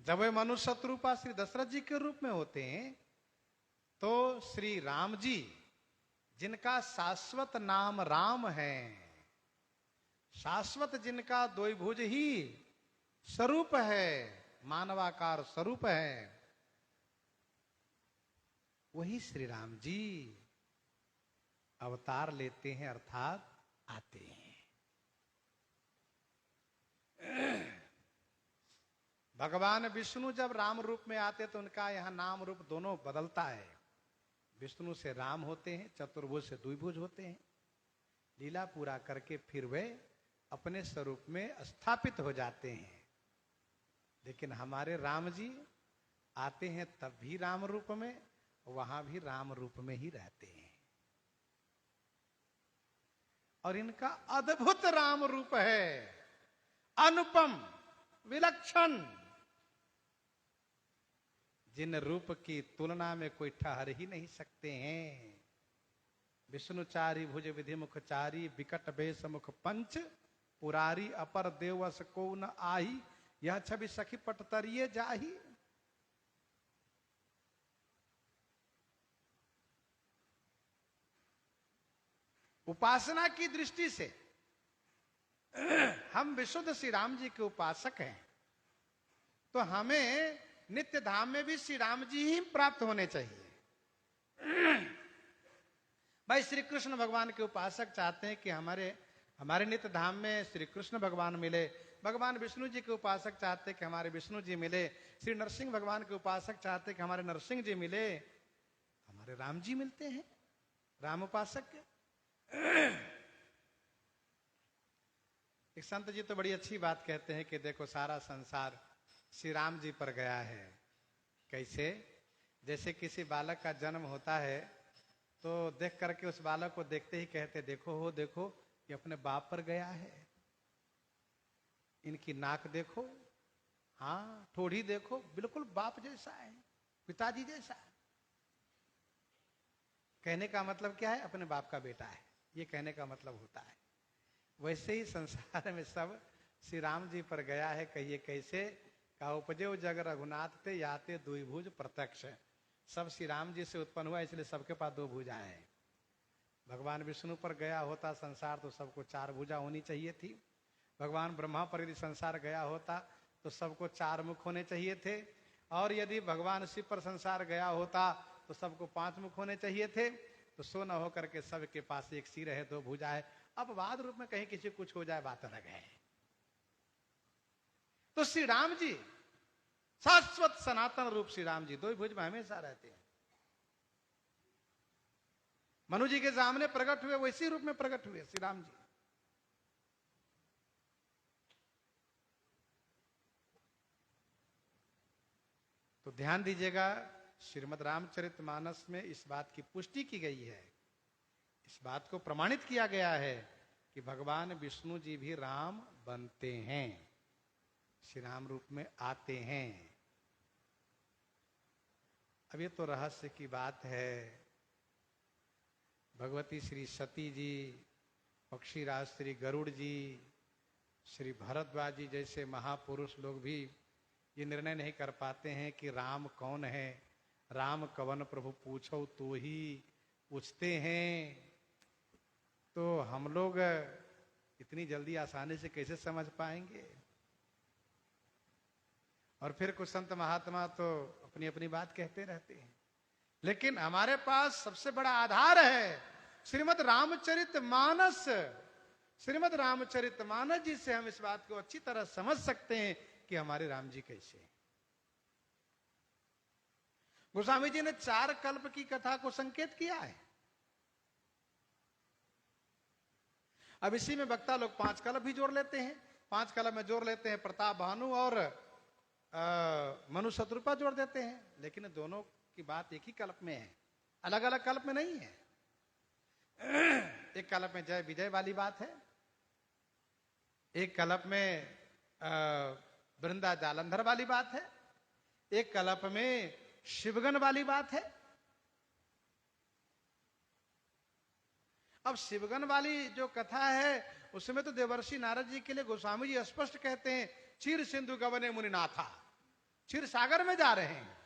जब वे मनु शत्रुपा श्री दशरथ जी के रूप में होते हैं तो श्री राम जी, जिनका शाश्वत नाम राम है, शाश्वत जिनका द्विभुज ही स्वरूप है, मानवाकार स्वरूप है, वही श्री राम जी अवतार लेते हैं, अर्थात आते हैं। भगवान विष्णु जब राम रूप में आते तो उनका यहां नाम रूप दोनों बदलता है। विष्णु से राम होते हैं, चतुर्भुज से द्विभुज होते हैं। लीला पूरा करके फिर वे अपने स्वरूप में स्थापित हो जाते हैं। लेकिन हमारे राम जी आते हैं तब भी राम रूप में, वहां भी राम रूप में ही रहते हैं। और इनका अद्भुत राम रूप है, अनुपम, विलक्षण, जिन रूप की तुलना में कोई ठहर ही नहीं सकते हैं। विष्णुचारी भुज विधि मुखचारी, विकट बेस मुख पंच पुरारी, अपर देवस को न आही, यह छवि सखी पटतरिये जाही। उपासना की दृष्टि से हम विशुद्ध श्री राम जी के उपासक हैं, तो हमें नित्य धाम में भी श्री राम जी ही प्राप्त होने चाहिए। भाई श्री कृष्ण भगवान के उपासक चाहते हैं कि हमारे नित्य धाम में श्री कृष्ण भगवान मिले। भगवान विष्णु जी के उपासक चाहते हैं कि हमारे विष्णु जी मिले। श्री नरसिंह भगवान के उपासक चाहते हैं कि हमारे नरसिंह जी मिले। हमारे राम जी मिलते हैं, राम उपासक के। एक संत जी तो बड़ी अच्छी बात कहते हैं कि देखो सारा संसार श्री राम जी पर गया है। कैसे? जैसे किसी बालक का जन्म होता है तो देख करके उस बालक को देखते ही कहते देखो हो देखो ये अपने बाप पर गया है, इनकी नाक देखो, हाँ ठोड़ी देखो, बिल्कुल बाप जैसा है, पिताजी जैसा है। कहने का मतलब क्या है? अपने बाप का बेटा है, ये कहने का मतलब होता है। वैसे ही संसार में सब श्री राम जी पर गया है। कहिए कैसे? का उपजेव जग रघुनाथ ते याते द्विभुज प्रत्यक्ष। सब श्री राम जी से उत्पन्न हुआ, इसलिए सबके पास दो भुजाएं हैं। भगवान विष्णु पर गया होता संसार तो सबको चार भुजा होनी चाहिए थी। भगवान ब्रह्मा पर यदि संसार गया होता तो सबको चार मुख होने चाहिए थे। और यदि भगवान शिव पर संसार गया होता तो सबको पांच मुख होने चाहिए थे। तो सो न हो करके सबके पास एक सिर है, दो भुजा है। अपवाद रूप में कहीं किसी कुछ हो जाए बात अलग है। तो श्री राम जी शाश्वत सनातन रूप श्री राम जी दो भुज में हमेशा रहते हैं। मनु जी के सामने प्रकट हुए वैसी रूप में प्रकट हुए श्री राम जी। तो ध्यान दीजिएगा, श्रीमद् रामचरितमानस में इस बात की पुष्टि की गई है, इस बात को प्रमाणित किया गया है कि भगवान विष्णु जी भी राम बनते हैं, श्री राम रूप में आते हैं। अब ये तो रहस्य की बात है। भगवती श्री सती जी, पक्षीराज श्री गरुड़ जी, श्री भरद्वाज जी जैसे महापुरुष लोग भी ये निर्णय नहीं कर पाते हैं कि राम कौन है। राम कवन प्रभु पूछो तो ही पूछते हैं। तो हम लोग इतनी जल्दी आसानी से कैसे समझ पाएंगे। और फिर कुछ संत महात्मा तो अपनी अपनी बात कहते रहते हैं, लेकिन हमारे पास सबसे बड़ा आधार है श्रीमद् रामचरितमानस। श्रीमद् रामचरितमानस जी से हम इस बात को अच्छी तरह समझ सकते हैं कि हमारे राम जी कैसे हैं। गोस्वामी जी ने 4 कल्प की कथा को संकेत किया है। अब इसी में वक्ता लोग 5 कल्प भी जोड़ लेते हैं। 5 कल्प में जोड़ लेते हैं प्रताप भानु और मनु शत्रुपा जोड़ देते हैं, लेकिन दोनों की बात एक ही कल्प में है, अलग अलग कल्प में नहीं है। एक कल्प में जय विजय वाली बात है, एक कल्प में वृंदा जालंधर वाली बात है, एक कल्प में शिवगन वाली बात है। अब शिवगन वाली जो कथा है उसमें तो देवर्षि नारद जी के लिए गोस्वामी जी स्पष्ट कहते हैं क्षीर सिंधु गवने मुनिनाथा, क्षीर सागर में जा रहे हैं।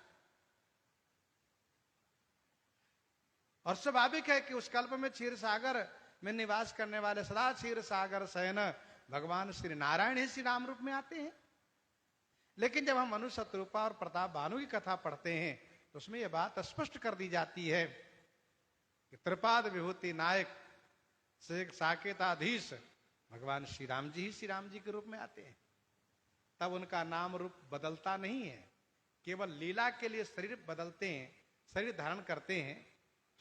और स्वाभाविक है कि उस कल्प में क्षीर सागर में निवास करने वाले सदा क्षीर सागर शयन भगवान श्री नारायण ही श्री राम रूप में आते हैं। लेकिन जब हम मनु शत्रुपा और प्रताप भानु की कथा पढ़ते हैं तो उसमें यह बात स्पष्ट कर दी जाती है कि त्रिपाद विभूति नायक साकेताधीश भगवान श्री राम जी ही श्री राम जी के रूप में आते हैं। तब उनका नाम रूप बदलता नहीं है, केवल लीला के लिए शरीर बदलते हैं, शरीर धारण करते हैं,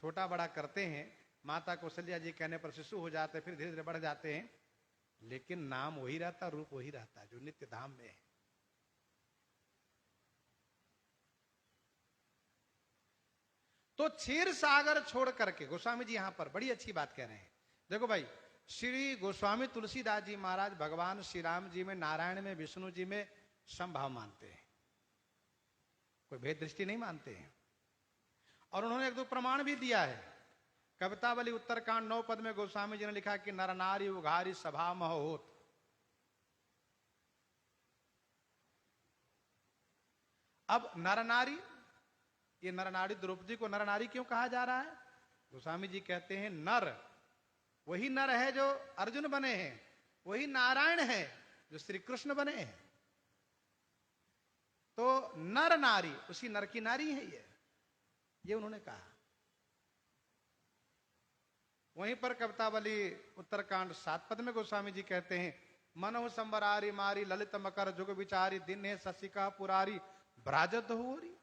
छोटा बड़ा करते हैं। माता कौशल्या जी कहने पर शिशु हो जाते, फिर धीरे धीरे बढ़ जाते हैं, लेकिन नाम वही रहता, रूप वही रहता जो नित्य धाम में है। तो क्षीर सागर छोड़ करके गोस्वामी जी यहां पर बड़ी अच्छी बात कह रहे हैं। देखो भाई, श्री गोस्वामी तुलसीदास जी महाराज भगवान श्री राम जी में, नारायण में, विष्णु जी में समभाव मानते हैं, कोई भेद दृष्टि नहीं मानते हैं। और उन्होंने 1-2 प्रमाण भी दिया है। कवितावली उत्तरकांड 9 पद में गोस्वामी जी ने लिखा कि नर नारी उघारी सभा मह होत। अब नर नारी, ये नर नारी द्रौपदी को नर नारी क्यों कहा जा रहा है? गोस्वामी जी कहते हैं नर वही नर है जो अर्जुन बने हैं, वही नारायण है जो श्री कृष्ण बने हैं। तो नर नारी उसी नर की नारी है ये उन्होंने कहा। वहीं पर कवितावली उत्तरकांड 7 पद में गोस्वामी जी कहते हैं मनो संबरारी मारी ललित मकर जुग विचारी दिन है शशिका पुरारी भ्राजत होरी।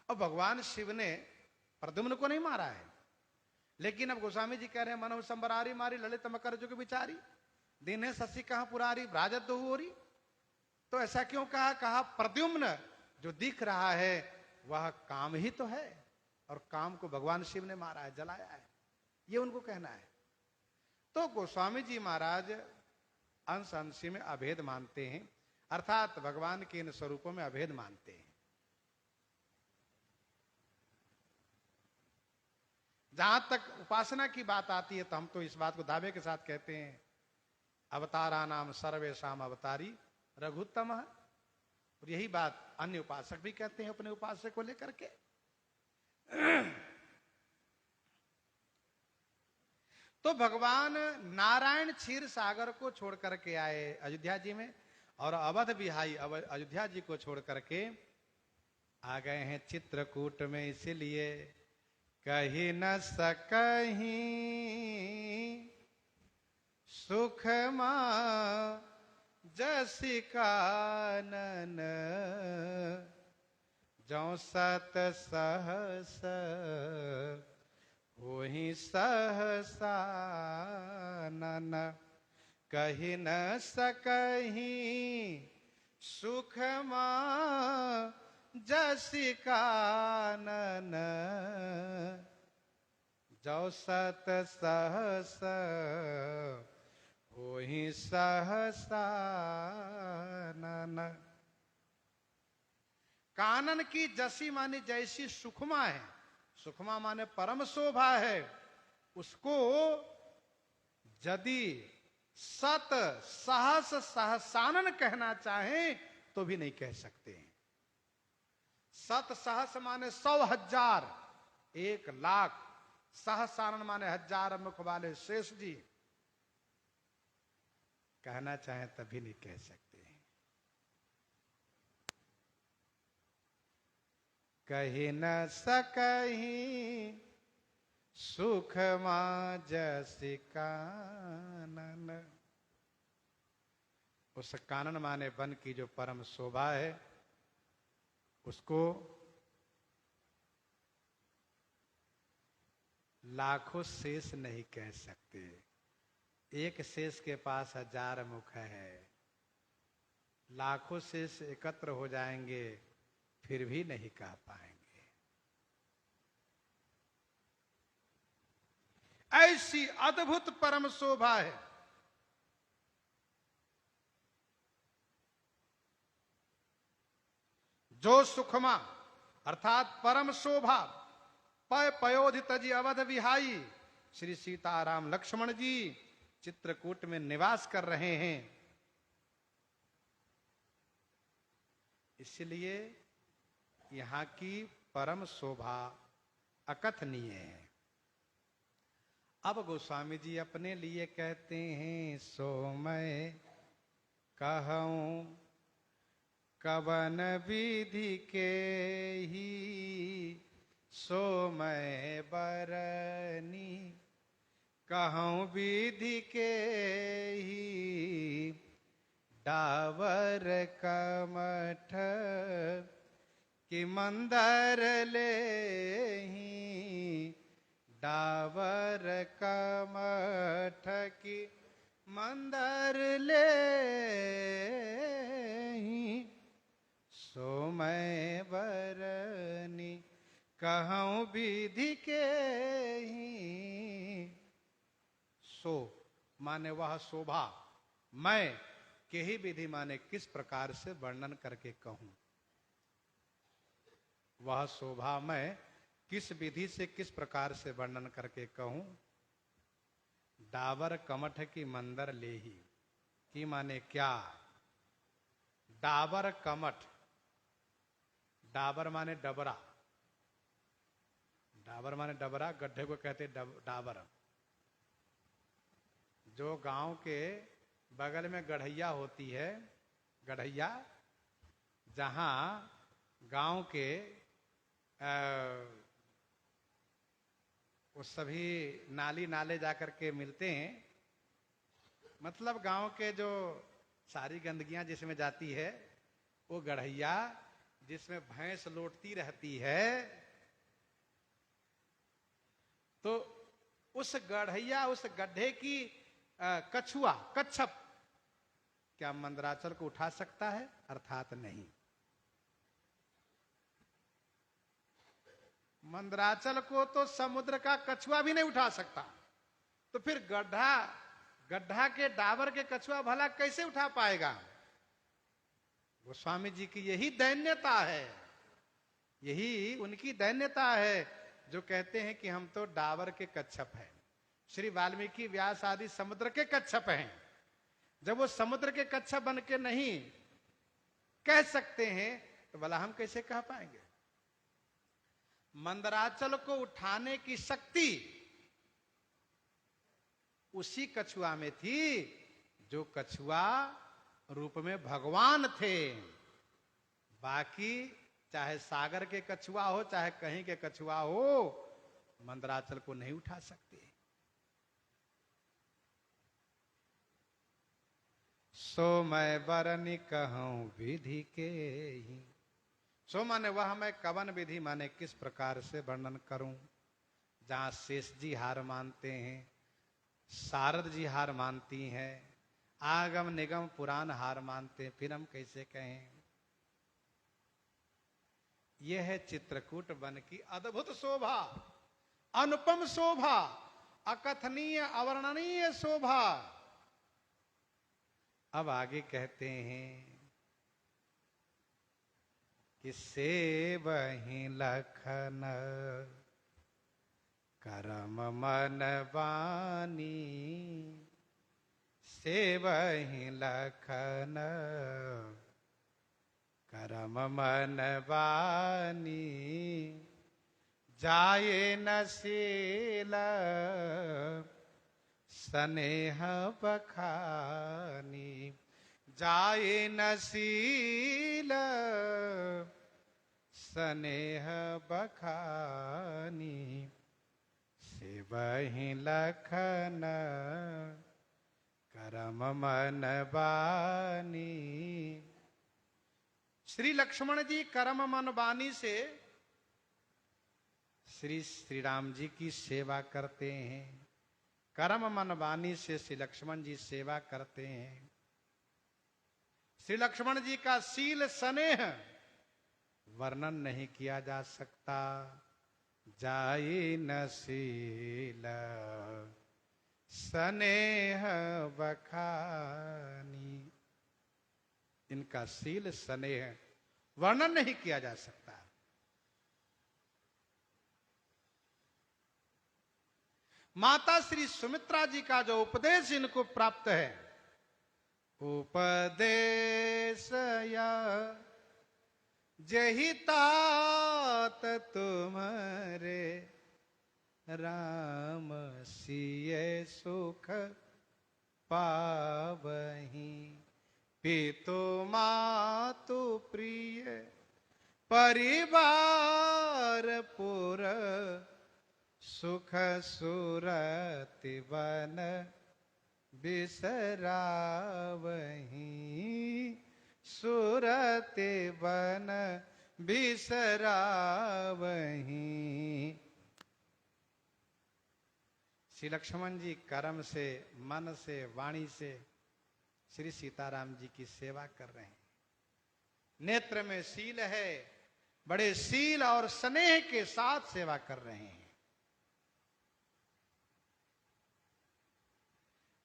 अब भगवान शिव ने प्रद्युम्न को नहीं मारा है, लेकिन अब गोस्वामी जी कह रहे हैं मनो संबरारी मारी ललित मकर जुग विचारी दिन है शशिका पुरारी भ्राजत होरी। तो ऐसा क्यों कहा? कहा प्रद्युम्न जो दिख रहा है वह काम ही तो है, और काम को भगवान शिव ने मारा है, जलाया है, ये उनको कहना है। तो गोस्वामी जी महाराज अंश अंशी में अभेद मानते हैं, अर्थात भगवान के इन स्वरूपों में अभेद मानते हैं। जहां तक उपासना की बात आती है तो हम तो इस बात को दावे के साथ कहते हैं अवतारा नाम सर्वेशाम अवतारी रघुत्तम। और यही बात अन्य उपासक भी कहते हैं अपने उपासक को लेकर के। तो भगवान नारायण क्षीर सागर को छोड़ करके आए अयोध्या जी में, और अवध बिहाई अयोध्या जी को छोड़ करके आ गए हैं चित्रकूट में। इसीलिए कही न सकहीं सुख मां जसि कानन जौ सत सहस होहि सहसा नन। कही न सकहीं सुख मां जसि कानन जौ सत सहस होहि सहसा नन। कानन की जसी माने जैसी सुखमा है, सुखमा माने परम शोभा है, उसको यदि सत सहस सहसानन कहना चाहें तो भी नहीं कह सकते हैं। सत सहस माने 100,000, 1,00,000, सहस्रानन माने हजार मुख वाले शेष जी कहना चाहें तभी नहीं कह सकते। कही न सकही सुख जसि कानन। उस कानन माने वन की जो परम शोभा है उसको लाखों शेष नहीं कह सकते। एक शेष के पास हजार मुख है, लाखों शेष एकत्र हो जाएंगे फिर भी नहीं कह पाएंगे। ऐसी अद्भुत परम शोभा है। जो सुखमा अर्थात परम शोभा पय पयोधित जी अवध विहाई श्री सीताराम लक्ष्मण जी चित्रकूट में निवास कर रहे हैं। इसलिए यहां की परम शोभा अकथनीय है। अब गोस्वामी जी अपने लिए कहते हैं, सो मैं कहूं कवन विधि के ही सो मैं बरनी, कहूं विधि के ही डावर कमठ कि मंदर ले ही, डावर कमठ की मंदर ले ही सो मैं बरनी, कहूं विधि के ही। सो माने वह शोभा, मैं के ही विधि माने किस प्रकार से वर्णन करके कहूं। वह शोभा मैं किस विधि से किस प्रकार से वर्णन करके कहूं। डाबर कमठ की मंदर लेही की माने क्या। डाबर कमठ, डाबर माने डबरा, डाबर माने डबरा, गड्ढे को कहते डाबर। जो गांव के बगल में गढ़ैया होती है, गढ़ैया जहां गांव के वो सभी नाली नाले जाकर के मिलते हैं, मतलब गांव के जो सारी गंदगियां जिसमें जाती है वो गढ़ैया, जिसमें भैंस लौटती रहती है। तो उस गढ़ैया, उस गड्ढे की कछुआ, कच्छप क्या मंदराचल को उठा सकता है? अर्थात नहीं। मंदराचल को तो समुद्र का कछुआ भी नहीं उठा सकता, तो फिर गड्ढा के डाबर के कछुआ भला कैसे उठा पाएगा? गोस्वामी जी की यही दैन्यता है, यही उनकी दैन्यता है जो कहते हैं कि हम तो डाबर के कच्छप हैं। श्री वाल्मीकि व्यास आदि समुद्र के कच्छप हैं। जब वो समुद्र के कच्छप बन के नहीं कह सकते हैं तो भला हम कैसे कह पाएंगे? मंदराचल को उठाने की शक्ति उसी कछुआ में थी जो कछुआ रूप में भगवान थे। बाकी चाहे सागर के कछुआ हो चाहे कहीं के कछुआ हो, मंदराचल को नहीं उठा सकते। सो मैं बरनी कहूं विधि के ही। सो माने वह मैं कवन विधि माने किस प्रकार से वर्णन करूं। जहां शेष जी हार मानते हैं, शारद जी हार मानती हैं, आगम निगम पुराण हार मानते हैं, फिर हम कैसे कहें? यह है चित्रकूट वन की अद्भुत शोभा, अनुपम शोभा, अकथनीय अवर्णनीय शोभा। अब आगे कहते हैं कि सेवहि लखन करम मन बानी, सेवहि लखन करम मन बानी, जाए न शील स्नेह बखानी, जाए न शील स्नेह बखानी, सेवहि लखन करम मन बानी। श्री लक्ष्मण जी कर्म मन बानी से श्री राम जी की सेवा करते हैं। कर्म मन वाणी से श्री लक्ष्मण जी सेवा करते हैं। श्री लक्ष्मण जी का शील स्नेह वर्णन नहीं किया जा सकता। जाए न शील स्नेह बखानी, इनका शील स्नेह वर्णन नहीं किया जा सकता। माता श्री सुमित्रा जी का जो उपदेश इनको प्राप्त है, उपदेश या जही तात तुम्हारे, राम सिय सुख पावही, पितु मातु प्रिय परिवार पुर, सुख सुरति वन बिसरावही, सुरति वन बिसरावही। श्री लक्ष्मण जी कर्म से, मन से, वाणी से श्री सीताराम जी की सेवा कर रहे हैं। नेत्र में शील है, बड़े शील और स्नेह के साथ सेवा कर रहे हैं।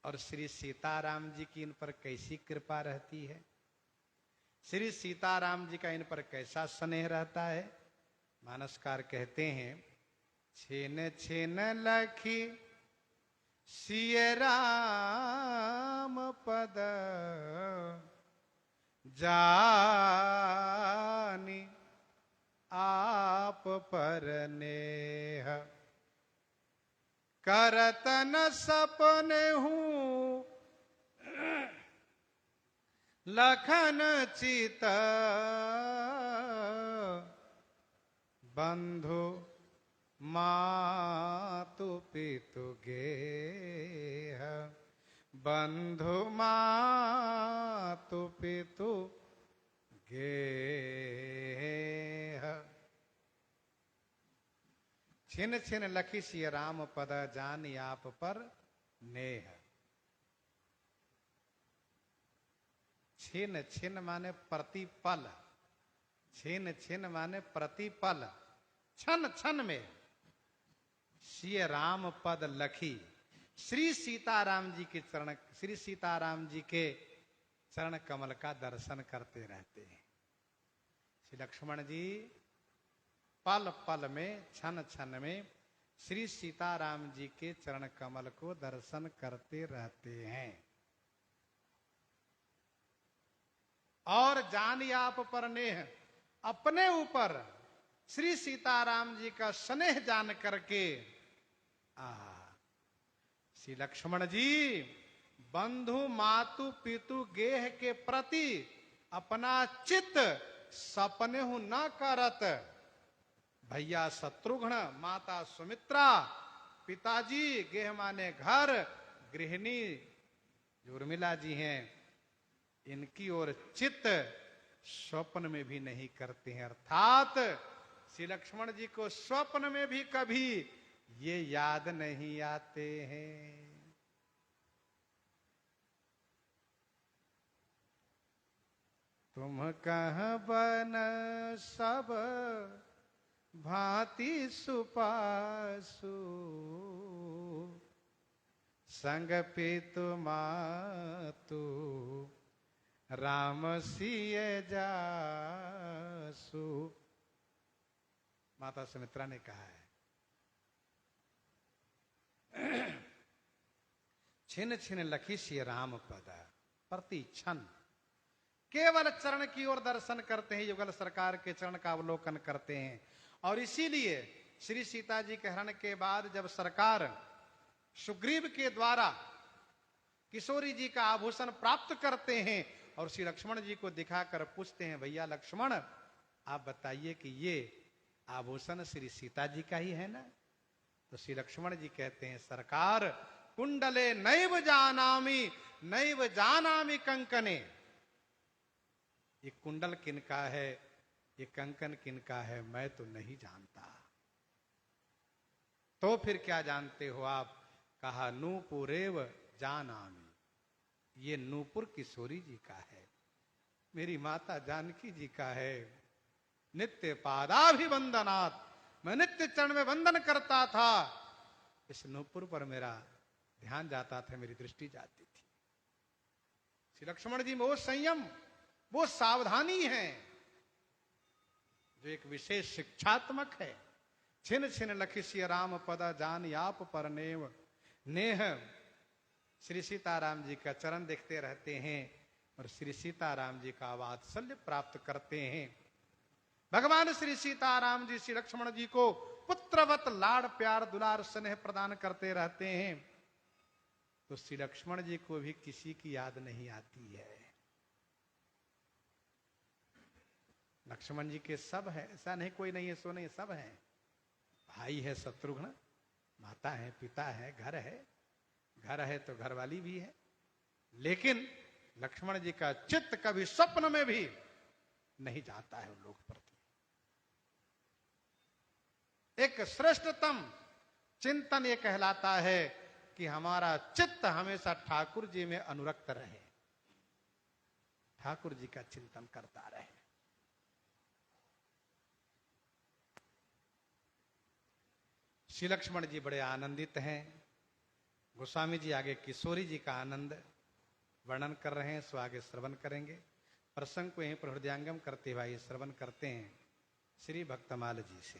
और श्री सीताराम जी की इन पर कैसी कृपा रहती है, श्री सीताराम जी का इन पर कैसा स्नेह रहता है। मानसकार कहते हैं, छेन छेन लखी सिय राम पद, जानी आप पर नेह, करत न सपने हूँ लखन चित, बंधु मातु पितु गेह, बंधु मातु पितु गेह। छिन छिन लखी सिय राम पद, जानी आप पर नेह। छिन छिन माने प्रतिपल, छिन छिन माने प्रतिपल, क्षण क्षण में सिय राम पद लखी, श्री सीताराम जी के चरण, श्री सीताराम जी के चरण कमल का दर्शन करते रहते हैं। श्री लक्ष्मण जी पल पल में, क्षण क्षण में श्री सीताराम जी के चरण कमल को दर्शन करते रहते हैं। और जानी आप पर नेह, अपने ऊपर श्री सीताराम जी का स्नेह जान करके श्री लक्ष्मण जी बंधु मातु पितु गेह के प्रति अपना चित्त सपने हूं न करत। भैया शत्रुघ्न, माता सुमित्रा, पिताजी गेह माने घर, गृहिणी जो उर्मिला जी हैं, इनकी ओर चित्त स्वप्न में भी नहीं करते हैं। अर्थात श्री लक्ष्मण जी को स्वप्न में भी कभी ये याद नहीं आते हैं। तुम कहाँ बन सब भांति सुपासु, संग पितु मातु राम सिय जासु। माता सुमित्रा ने कहा है, छिन छिन लखी सिय राम पद, प्रति क्षण केवल चरण की ओर दर्शन करते हैं, युगल सरकार के चरण का अवलोकन करते हैं। और इसीलिए श्री सीता जी के हरण के बाद जब सरकार सुग्रीव के द्वारा किशोरी जी का आभूषण प्राप्त करते हैं और श्री लक्ष्मण जी को दिखाकर पूछते हैं, भैया लक्ष्मण आप बताइए कि ये आभूषण श्री सीता जी का ही है ना? तो श्री लक्ष्मण जी कहते हैं, सरकार कुंडले नैव जानामि कंकने। ये कुंडल किनका है, ये कंकन किनका है, मैं तो नहीं जानता। तो फिर क्या जानते हो आप? कहा नूपुरेव जानामि, ये नूपुर किशोरी जी का है, मेरी माता जानकी जी का है। नित्य पादाभिवंदनात्, मैं नित्य चरण में वंदन करता था, इस नूपुर पर मेरा ध्यान जाता था, मेरी दृष्टि जाती थी। श्री लक्ष्मण जी में वो संयम, वो सावधानी है जो एक विशेष शिक्षात्मक है। छिन छिन लखिसिय राम पद जान आप परनेव नेह। श्री सीताराम जी का चरण देखते रहते हैं और श्री सीताराम जी का वात्सल्य प्राप्त करते हैं। भगवान श्री सीताराम जी श्री लक्ष्मण जी को पुत्रवत लाड़ प्यार दुलार स्नेह प्रदान करते रहते हैं। तो श्री लक्ष्मण जी को भी किसी की याद नहीं आती है। लक्ष्मण जी के सब है, ऐसा नहीं कोई नहीं है सो नहीं, सब है। भाई है शत्रुघ्न, माता है, पिता है, घर है तो घरवाली भी है। लेकिन लक्ष्मण जी का चित्त कभी स्वप्न में भी नहीं जाता है उन लोग प्रति। एक श्रेष्ठतम चिंतन ये कहलाता है कि हमारा चित्त हमेशा ठाकुर जी में अनुरक्त रहे, ठाकुर जी का चिंतन करता रहे। श्री लक्ष्मण जी बड़े आनंदित हैं। गोस्वामी जी आगे किशोरी जी का आनंद वर्णन कर रहे हैं, सो आगे श्रवण करेंगे। प्रसंग को यहीं पर हृदयांगम करते हुए श्रवण करते हैं श्री भक्तमाल जी से।